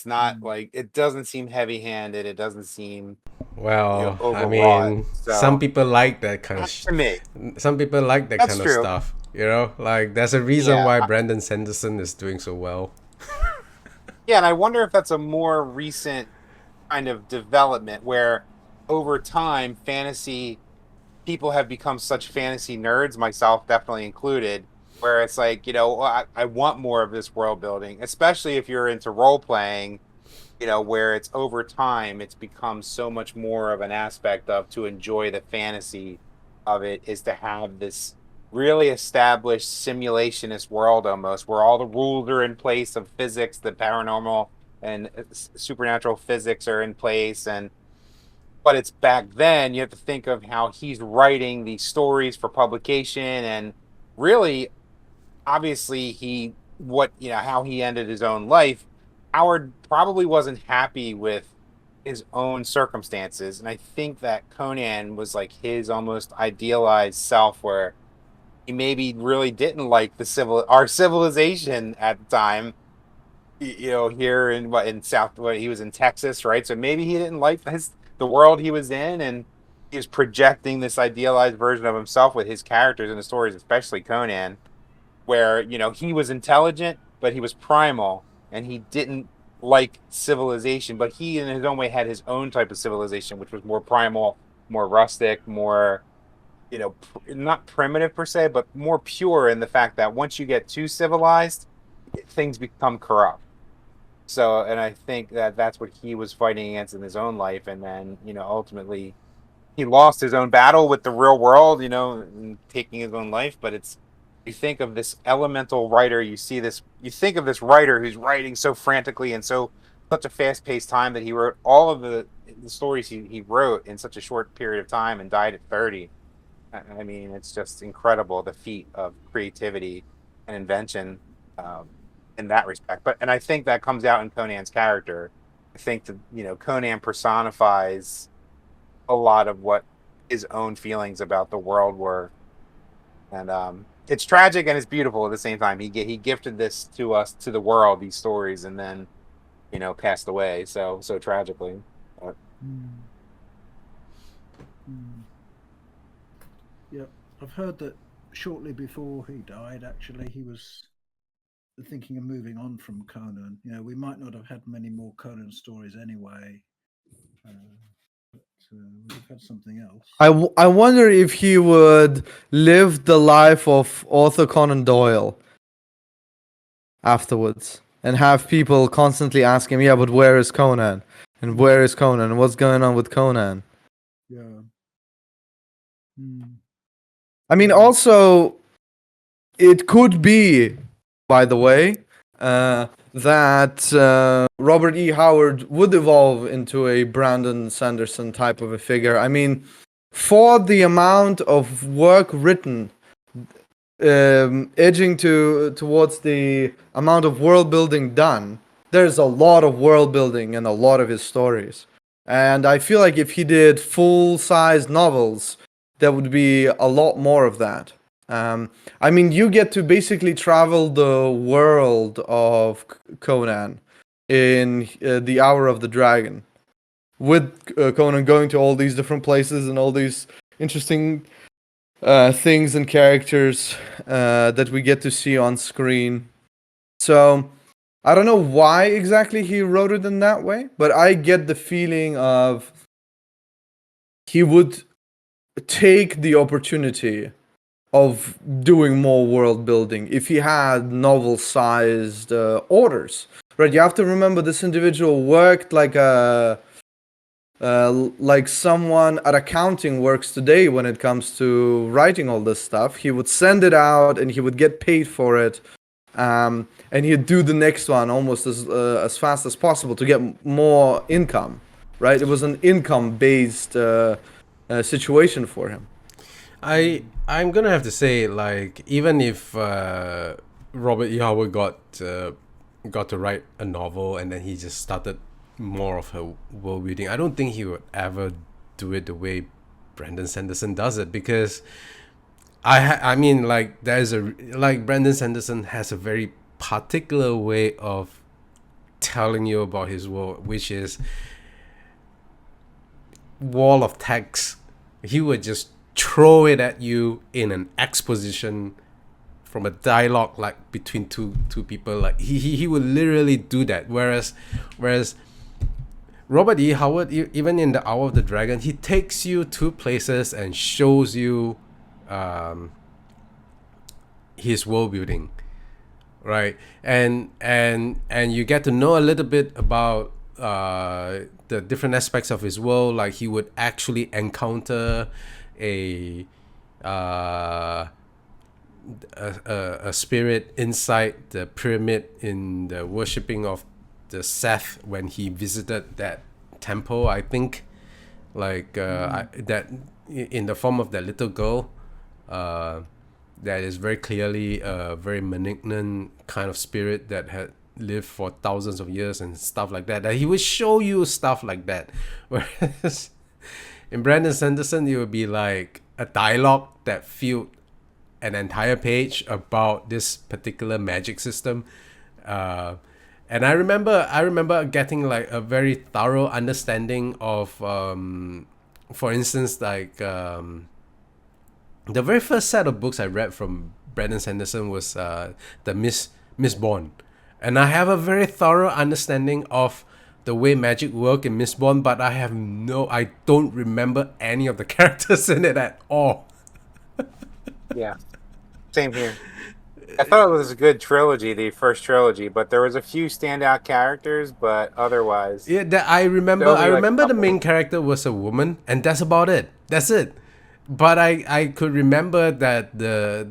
not like it doesn't seem heavy-handed. It doesn't seem Well, I overwrought. mean, So some people like that kind of to me, some people like that That's kind true. of stuff. Like there's a reason Yeah, why I- Brandon Sanderson is doing so well. yeah, and I wonder if that's a more recent kind of development where over time fantasy people have become such fantasy nerds, myself definitely included, where it's like, I want more of this world building, especially if you're into role playing, where it's over time, it's become so much more of an aspect of to enjoy the fantasy of it is to have this really established simulationist world almost where all the rules are in place of physics, the paranormal and supernatural physics are in place. But it's back then, you have to think of how he's writing these stories for publication and really obviously how he ended his own life. Howard probably wasn't happy with his own circumstances, and I think that Conan was like his almost idealized self where he maybe really didn't like our civilization at the time. Here in South, he was in Texas, right? So maybe he didn't like the world he was in, and he was projecting this idealized version of himself with his characters in the stories, especially Conan, where he was intelligent, but he was primal, and he didn't like civilization, but he in his own way had his own type of civilization, which was more primal, more rustic, more not primitive per se, but more pure in the fact that once you get too civilized, things become corrupt. So, and I think that that's what he was fighting against in his own life, and then ultimately he lost his own battle with the real world, you know, and taking his own life. But it's, you think of this elemental writer, you think of this writer who's writing so frantically and such a fast paced time that he wrote all of the stories he wrote in such a short period of time and died at 30. I mean, it's just incredible, the feat of creativity and invention in that respect. And I think that comes out in Conan's character. I think that, you know, Conan personifies a lot of what his own feelings about the world were, and it's tragic and it's beautiful at the same time. He gifted this to us, to the world, these stories, and then, you know, passed away so tragically. But, Yeah, I've heard that shortly before he died, actually, he was thinking of moving on from Conan. You know, we might not have had many more Conan stories anyway, but we've had something else. I wonder if he would live the life of Arthur Conan Doyle afterwards and have people constantly ask him, yeah, but where is Conan? And where is Conan? What's going on with Conan? Yeah. I mean, also, it could be, by the way, that Robert E. Howard would evolve into a Brandon Sanderson type of a figure. I mean, for the amount of work written, edging towards the amount of world building done, there's a lot of world building in a lot of his stories. And I feel like if he did full-sized novels, there would be a lot more of that. I mean, you get to basically travel the world of Conan in The Hour of the Dragon, with Conan going to all these different places and all these interesting things and characters that we get to see on screen. So I don't know why exactly he wrote it in that way, but I get the feeling of he would take the opportunity of doing more world building if he had novel-sized orders. Right, you have to remember this individual worked like someone at accounting works today when it comes to writing all this stuff. He would send it out and he would get paid for it, and he'd do the next one almost as fast as possible to get more income. Right, it was an income-based situation for him. I'm gonna have to say, like, even if Robert E. Howard got to write a novel and then he just started more of her world building, I don't think he would ever do it the way Brandon Sanderson does it, because I mean, like, Brandon Sanderson has a very particular way of telling you about his world, which is wall of text. He would just throw it at you in an exposition from a dialogue, like between two people. Like he would literally do that. Whereas Robert E. Howard, even in The Hour of the Dragon, he takes you to places and shows you his world building, right? And you get to know a little bit about the different aspects of his world. Like, he would actually encounter a spirit inside the pyramid in the worshipping of the Seth when he visited that temple, I think, like that in the form of that little girl, that is very clearly a very malignant kind of spirit that had lived for thousands of years and stuff like that. That he would show you stuff like that, whereas in Brandon Sanderson, it would be like a dialogue that filled an entire page about this particular magic system. And I remember getting like a very thorough understanding of, for instance, like the very first set of books I read from Brandon Sanderson was the Miss Bond, and I have a very thorough understanding of the way magic work in Miss Bond, but I don't remember any of the characters in it at all. Yeah, same here. I thought it was a good trilogy, the first trilogy, but there was a few standout characters, but otherwise, Yeah, that I remember. There'll be, I like, remember the couple. main character was a woman, and that's about it. That's it. But I could remember that the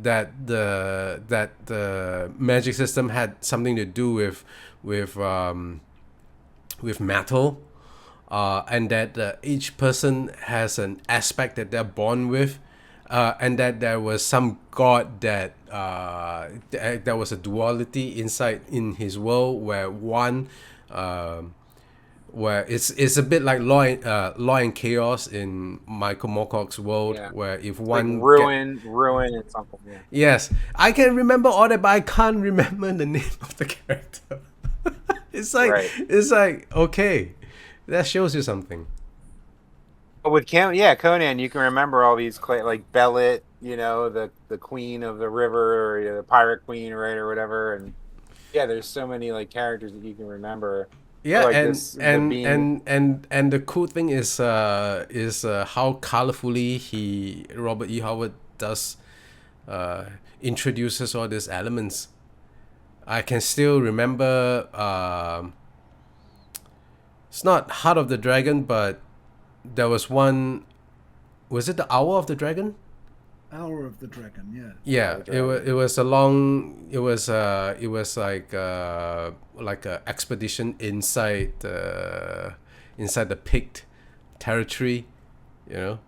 magic system had something to do with metal, and that each person has an aspect that they're born with, and that there was some god that there was a duality inside in his world where one. Where it's a bit like law and chaos in Michael Moorcock's world, Yeah. where if Like one ruin, and something. Yeah. yes, I can remember all that, but I can't remember the name of the character. It's like Right. it's like okay, that shows you something. But with Conan, you can remember all these like Belit, the queen of the river, or the pirate queen, right, or whatever. And yeah, there's so many like characters that you can remember. Yeah, Like and this, the and, being, and the cool thing is how colorfully Robert E. Howard does introduces all these elements. I can still remember. It's not Heart of the Dragon, but there was one. Was it the Hour of the Dragon? Hour of the Dragon, yeah. Yeah, it was a long. It was like a expedition inside the Pict territory, you know.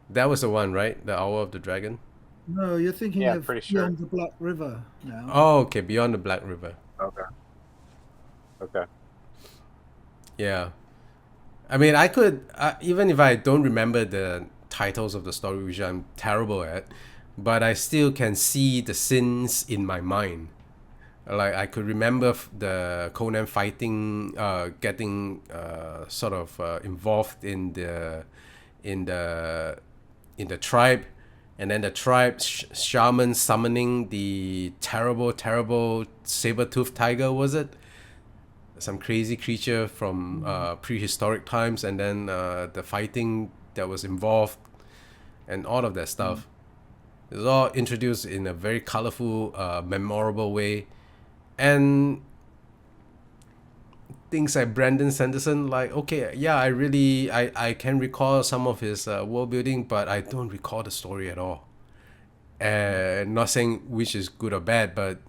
That was the one, right? The Hour of the Dragon. No, you're thinking Yeah, of pretty sure. Beyond the Black River now. Oh, okay, Beyond the Black River. Okay. Yeah, I mean, I could even if I don't remember the titles of the story, which I'm terrible at, but I still can see the scenes in my mind. Like I could remember the Conan fighting, getting sort of involved in the tribe, and then the tribe shaman summoning the terrible saber-toothed tiger, was it? Some crazy creature from prehistoric times, and then the fighting that was involved, and all of that stuff. It was all introduced in a very colorful, memorable way, and things like Brandon Sanderson, like okay, yeah, I can recall some of his world building, but I don't recall the story at all. Not saying which is good or bad, but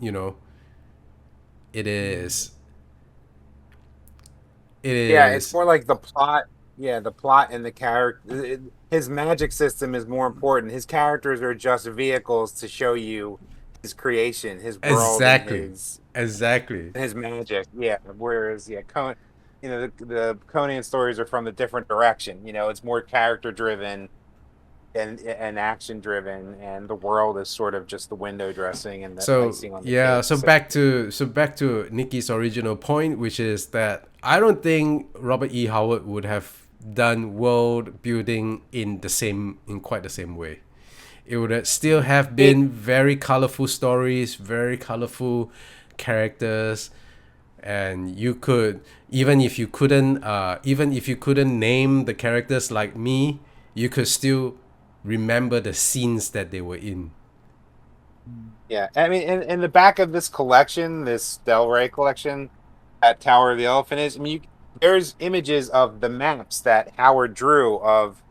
it is. It is. Yeah, it's more like the plot. Yeah, the plot and the character. His magic system is more important. His characters are just vehicles to show you his creation, his world, Exactly. and Exactly. his magic. Yeah. Whereas, the Conan stories are from a different direction. It's more character driven and action driven, and the world is sort of just the window dressing and the So icing on the yeah, cake. so back to Nikki's original point, which is that I don't think Robert E. Howard would have done world building in quite the same way. It would still have been very colorful stories, very colorful characters, and you could even if you couldn't name the characters like me, you could still remember the scenes that they were in. Yeah, I mean, in the back of this collection, this Del Rey collection, at Tower of the Elephant is, I mean, there's images of the maps that Howard drew of.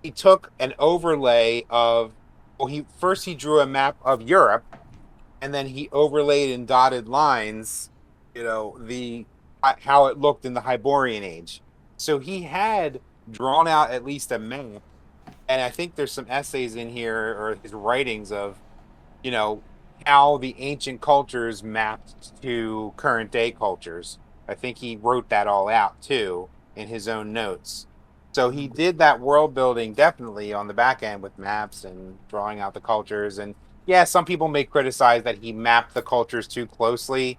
He took an overlay of. Well, he drew a map of Europe, and then he overlaid in dotted lines, how it looked in the Hyborian Age. So he had drawn out at least a map, and I think there's some essays in here or his writings of, how the ancient cultures mapped to current day cultures. I think he wrote that all out too in his own notes. So he did that world building definitely on the back end with maps and drawing out the cultures. And yeah, some people may criticize that he mapped the cultures too closely,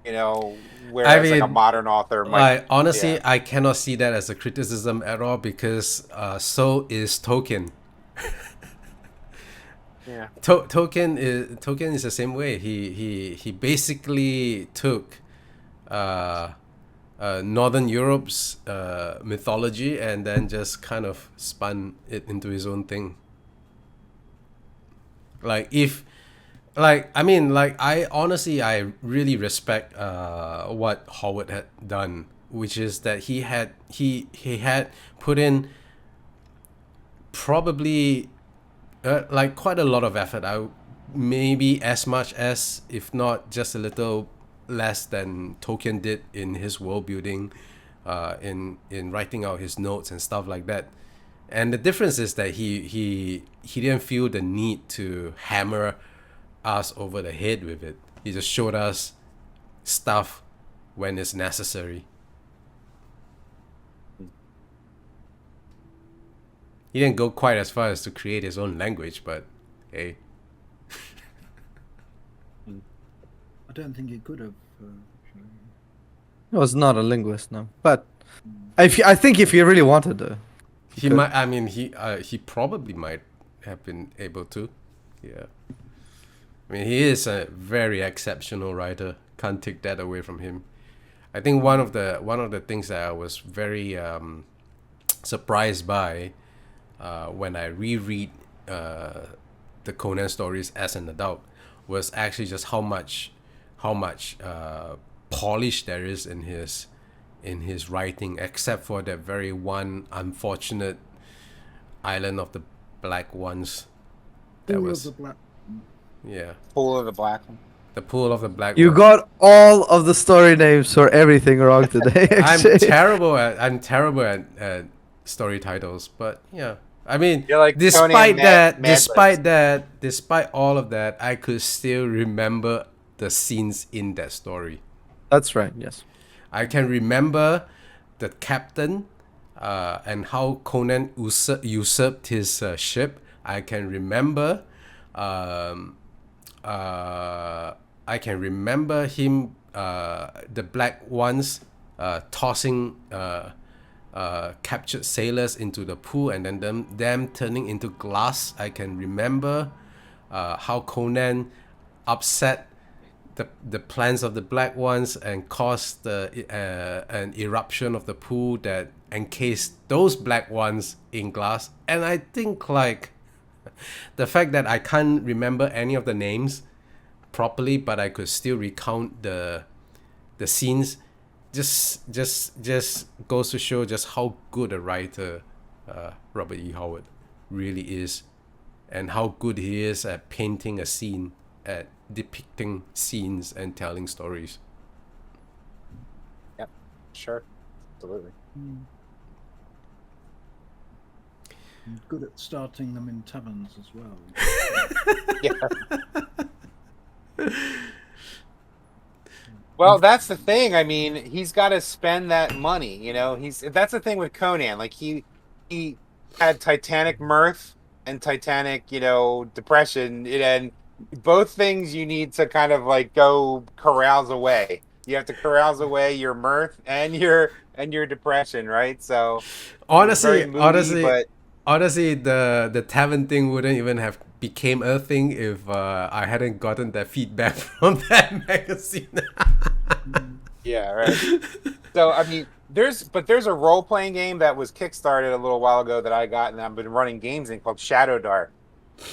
whereas like a modern author might. Honestly, Yeah. I cannot see that as a criticism at all, because so is Tolkien. Yeah. Tolkien is the same way. He basically took Northern Europe's mythology and then just kind of spun it into his own thing. I really respect what Howard had done, which is that he had put in probably like quite a lot of effort. Maybe as much as, if not just a little less than Tolkien did in his world building, in writing out his notes and stuff like that. And the difference is that he didn't feel the need to hammer us over the head with it. He just showed us stuff when it's necessary. He didn't go quite as far as to create his own language, but hey. I don't think he could have. He was not a linguist, no. But I think if he really wanted to, He might. I mean, he probably might have been able to. Yeah. I mean, he is a very exceptional writer. Can't take that away from him. I think one of the things that I was very surprised by when I reread the Conan stories as an adult was actually just how much polish there is in his writing, except for that very one unfortunate Island of the Black Ones. That All was of the black. yeah, Pool of the Black One. the Pool of the Black you Ones. got all of the story names for everything wrong today. I'm actually. terrible at story titles, but yeah. I mean, You're like despite Conan despite all of that, I could still remember the scenes in that story. That's right. Yes. I can remember the captain and how Conan usurped his ship. I can remember I can remember him, the Black Ones, tossing captured sailors into the pool and then them turning into glass. I can remember how Conan upset the plans of the Black Ones and caused an eruption of the pool that encased those Black Ones in glass. And I think like the fact that I can't remember any of the names properly, but I could still recount the scenes, just goes to show just how good a writer Robert E. Howard really is, and how good he is at painting a scene, at depicting scenes and telling stories. Yep, sure, absolutely. Good at starting them in taverns as well. Yeah. Well, that's the thing. I mean, he's got to spend that money. You know, that's the thing with Conan. Like he had Titanic mirth and Titanic, depression, and both things you need to kind of like go carouse away. You have to carouse away your mirth and your depression, right? So Honestly, very moody, but honestly, the tavern thing wouldn't even have became a thing if I hadn't gotten that feedback from that magazine. yeah, right. So I mean, there's a role playing game that was kickstarted a little while ago that I got, and I've been running games in, called Shadow Dark,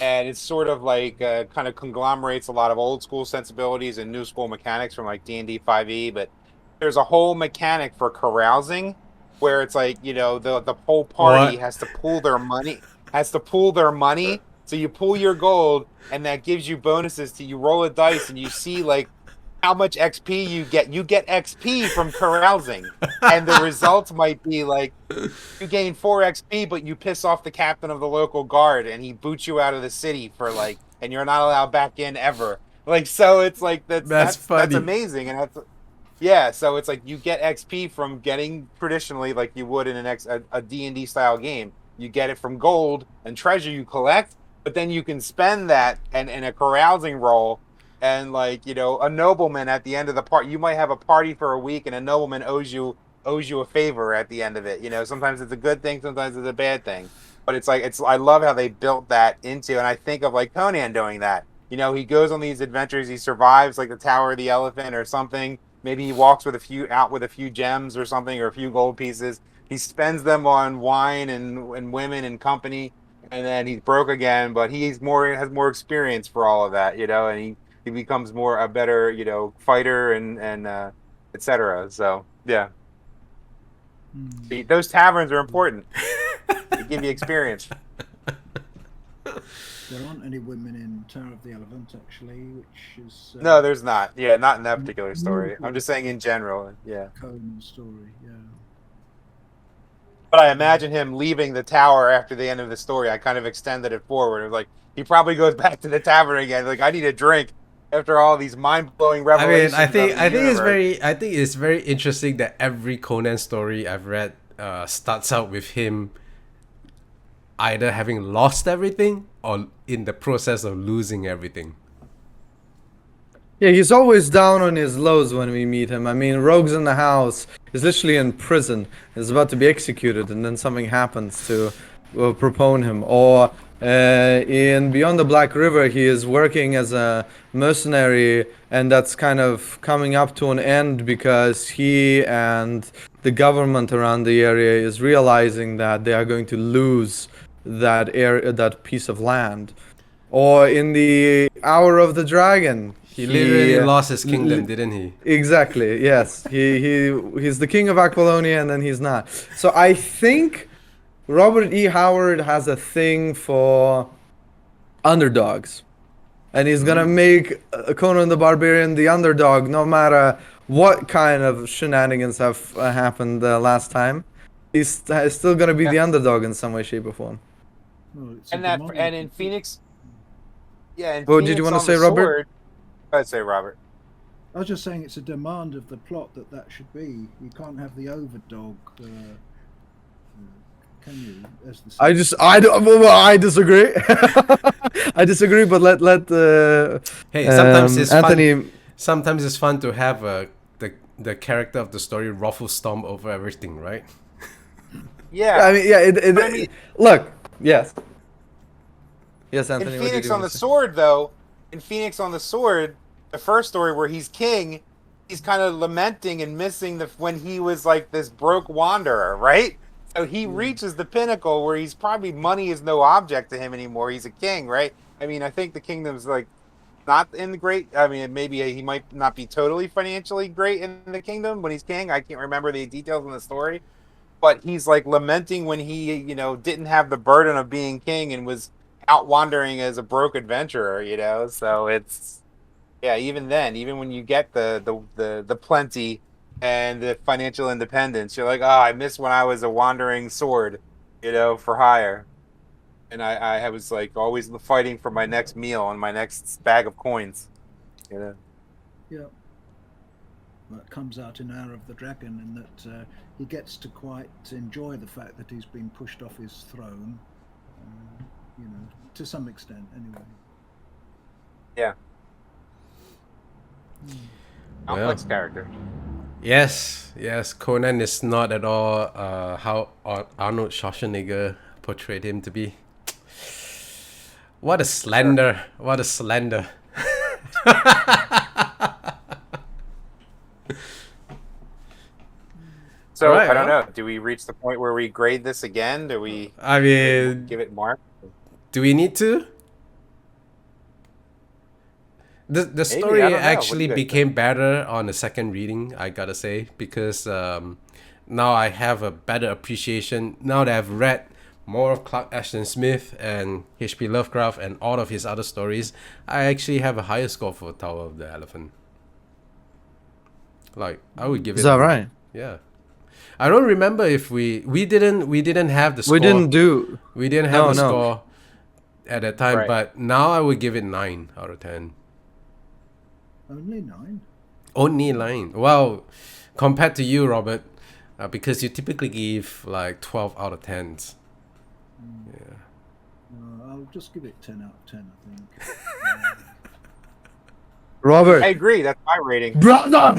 and it's sort of like kind of conglomerates a lot of old school sensibilities and new school mechanics from like D&D 5e, but there's a whole mechanic for carousing where it's like, the whole party What? has to pool their money. So you pool your gold, and that gives you bonuses you roll a dice, and you see like how much XP you get. You get XP from carousing, and the results might be like you gain 4 XP, but you piss off the captain of the local guard, and he boots you out of the city and you're not allowed back in ever. Like, so it's like that's funny. amazing, and yeah, so it's like you get XP from getting traditionally like you would in a D&D style game. You get it from gold and treasure you collect, but then you can spend that and in a carousing roll, and like, a nobleman at the end of the part, you might have a party for a week and a nobleman owes you a favor at the end of it. Sometimes it's a good thing, sometimes it's a bad thing. But it's like I love how they built that into, and I think of like Conan doing that. He goes on these adventures, he survives like the Tower of the Elephant or something. Maybe he walks with a few gems or something, or a few gold pieces. He spends them on wine and women and company, and then he's broke again. But has more experience for all of that, and he becomes a better, fighter and etc. So yeah, those taverns are important. They give you experience. There aren't any women in Tower of the Elephant, actually, which is No, there's not. Yeah, not in that particular story. I'm Wonderful. just saying in general. Yeah. Conan's story. Yeah. But I imagine him leaving the tower after the end of the story. I kind of extended it forward. It was like he probably goes back to the tavern again. Like I need a drink after all these mind blowing I revelations. mean, I universe. think it's very interesting that every Conan story I've read starts out with him either having lost everything or in the process of losing everything. Yeah, he's always down on his lows when we meet him. I mean, Rogue's in the house. He's literally in prison. He's about to be executed, and then something happens to propone him. Or in Beyond the Black River, he is working as a mercenary, and that's kind of coming up to an end because he and the government around the area is realizing that they are going to lose that area, that piece of land. Or in the Hour of the Dragon, He literally uh, lost his kingdom, li- didn't he? exactly, yes. He's the king of Aquilonia, and then he's not. So I think Robert E. Howard has a thing for underdogs, and he's gonna make Conan the Barbarian the underdog, no matter what kind of shenanigans have happened last time. He's still gonna be the underdog in some way, shape, or form. Well, it's And a that demand and of in the- Phoenix. Yeah, in What Phoenix did you want to on say, the Robert? sword. I'd say Robert. I was just saying it's a demand of the plot that should be. You can't have the overdog. Can you? As the I disagree. I disagree, but let Hey, sometimes it's Anthony. fun. Sometimes it's fun to have the character of the story ruffle stomp over everything, right? Yeah. I mean, yeah. But I mean, Look, yes, yes, in Anthony. What did Phoenix you on want the to say? Sword, though, in Phoenix on the Sword, the first story where he's king, he's kind of lamenting and missing when he was like this broke wanderer, right? So he reaches the pinnacle where he's probably money is no object to him anymore. He's a king, right? I mean, I think the kingdom's like not in the great. I mean, maybe he might not be totally financially great in the kingdom when he's king. I can't remember the details in the story, but he's like lamenting when he, didn't have the burden of being king and was out wandering as a broke adventurer. So it's even then, even when you get the plenty and the financial independence, you're like, oh, I miss when I was a wandering sword, for hire. And I was like always fighting for my next meal and my next bag of coins. Yeah. That comes out in Hour of the Dragon, in that he gets to quite enjoy the fact that he's been pushed off his throne. To some extent, anyway. Yeah. Complex Well. character. Yes, Conan is not at all how Arnold Schwarzenegger portrayed him to be. What a slender! What a slender! So Right, I don't well. know. Do we reach the point where we grade this again? Do we I mean, give it mark? do we need to? The story I don't know. What do actually you guys became better on the second reading, I gotta say, because now I have a better appreciation. Now that I've read more of Clark Ashton Smith and H.P. Lovecraft and all of his other stories, I actually have a higher score for Tower of the Elephant. Like, I would give it. Is that right? Yeah. I don't remember if we didn't have the score. We didn't do. We didn't have No, the no. score at that time, Right. but now I would give it 9 out of 10. Only 9. Only 9. Well, compared to you, Robert, because you typically give like 12 out of 10s. Yeah. I'll just give it 10 out of 10, I think. Robert, I agree. That's my rating. brother,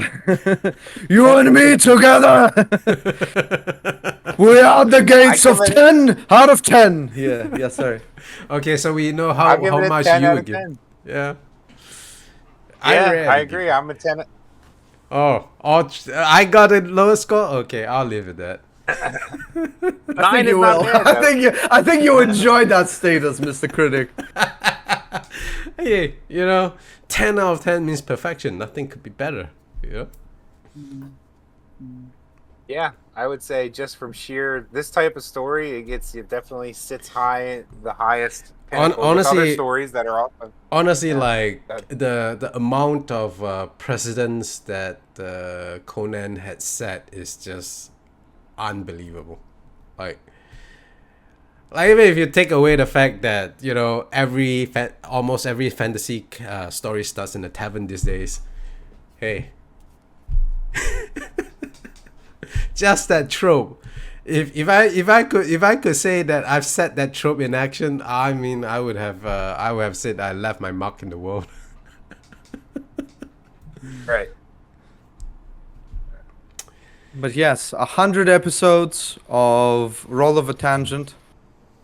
you and me together. We are the gates I of give it- 10 out of 10. Yeah, yes, sorry. Okay, so we know I'll give how it a much 10 you out would of give. 10. Yeah. Yeah, rarely I give- agree. I'm a 10. I got a lower score. Okay, I'll leave it at I 9 think is you not will. bad, I though. think you enjoyed that status, Mr. Critic. that. Hey, 10 out of 10 means perfection. Nothing could be better. Yeah. Yeah, I would say just from sheer this type of story, it definitely sits high, the highest pinnacle with honestly- other stories that are also Honestly, Yeah, like that- the amount of precedents that Conan had set is just unbelievable. Like even if you take away the fact that almost every fantasy story starts in a tavern these days, hey, just that trope. If I could say that I've set that trope in action, I mean I would have said I left my mark in the world. right. But yes, 100 episodes of Roll of a Tangent.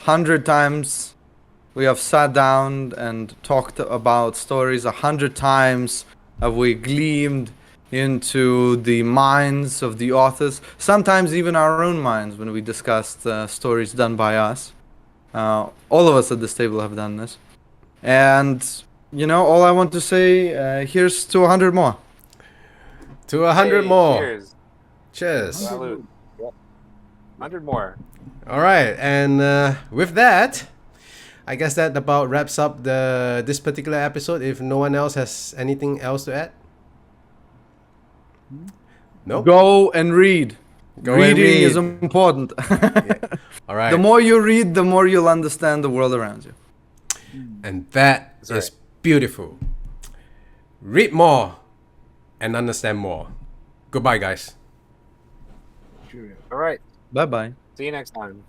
100 times we have sat down and talked about stories. 100 times have we gleamed into the minds of the authors. Sometimes even our own minds when we discussed stories done by us. All of us at this table have done this. And, all I want to say, here's to 100 more. To 100 Hey, more. Cheers. Cheers. Salute. Yep. 100 more. All right, and with that, I guess that about wraps up this particular episode. If no one else has anything else to add, no. Go and read. Go and Reading is read. important. All right, The more you read, the more you'll understand the world around you. and that That's is right. beautiful. Read more and understand more. Goodbye, guys. Cheerio. All right. Bye bye. See you next time.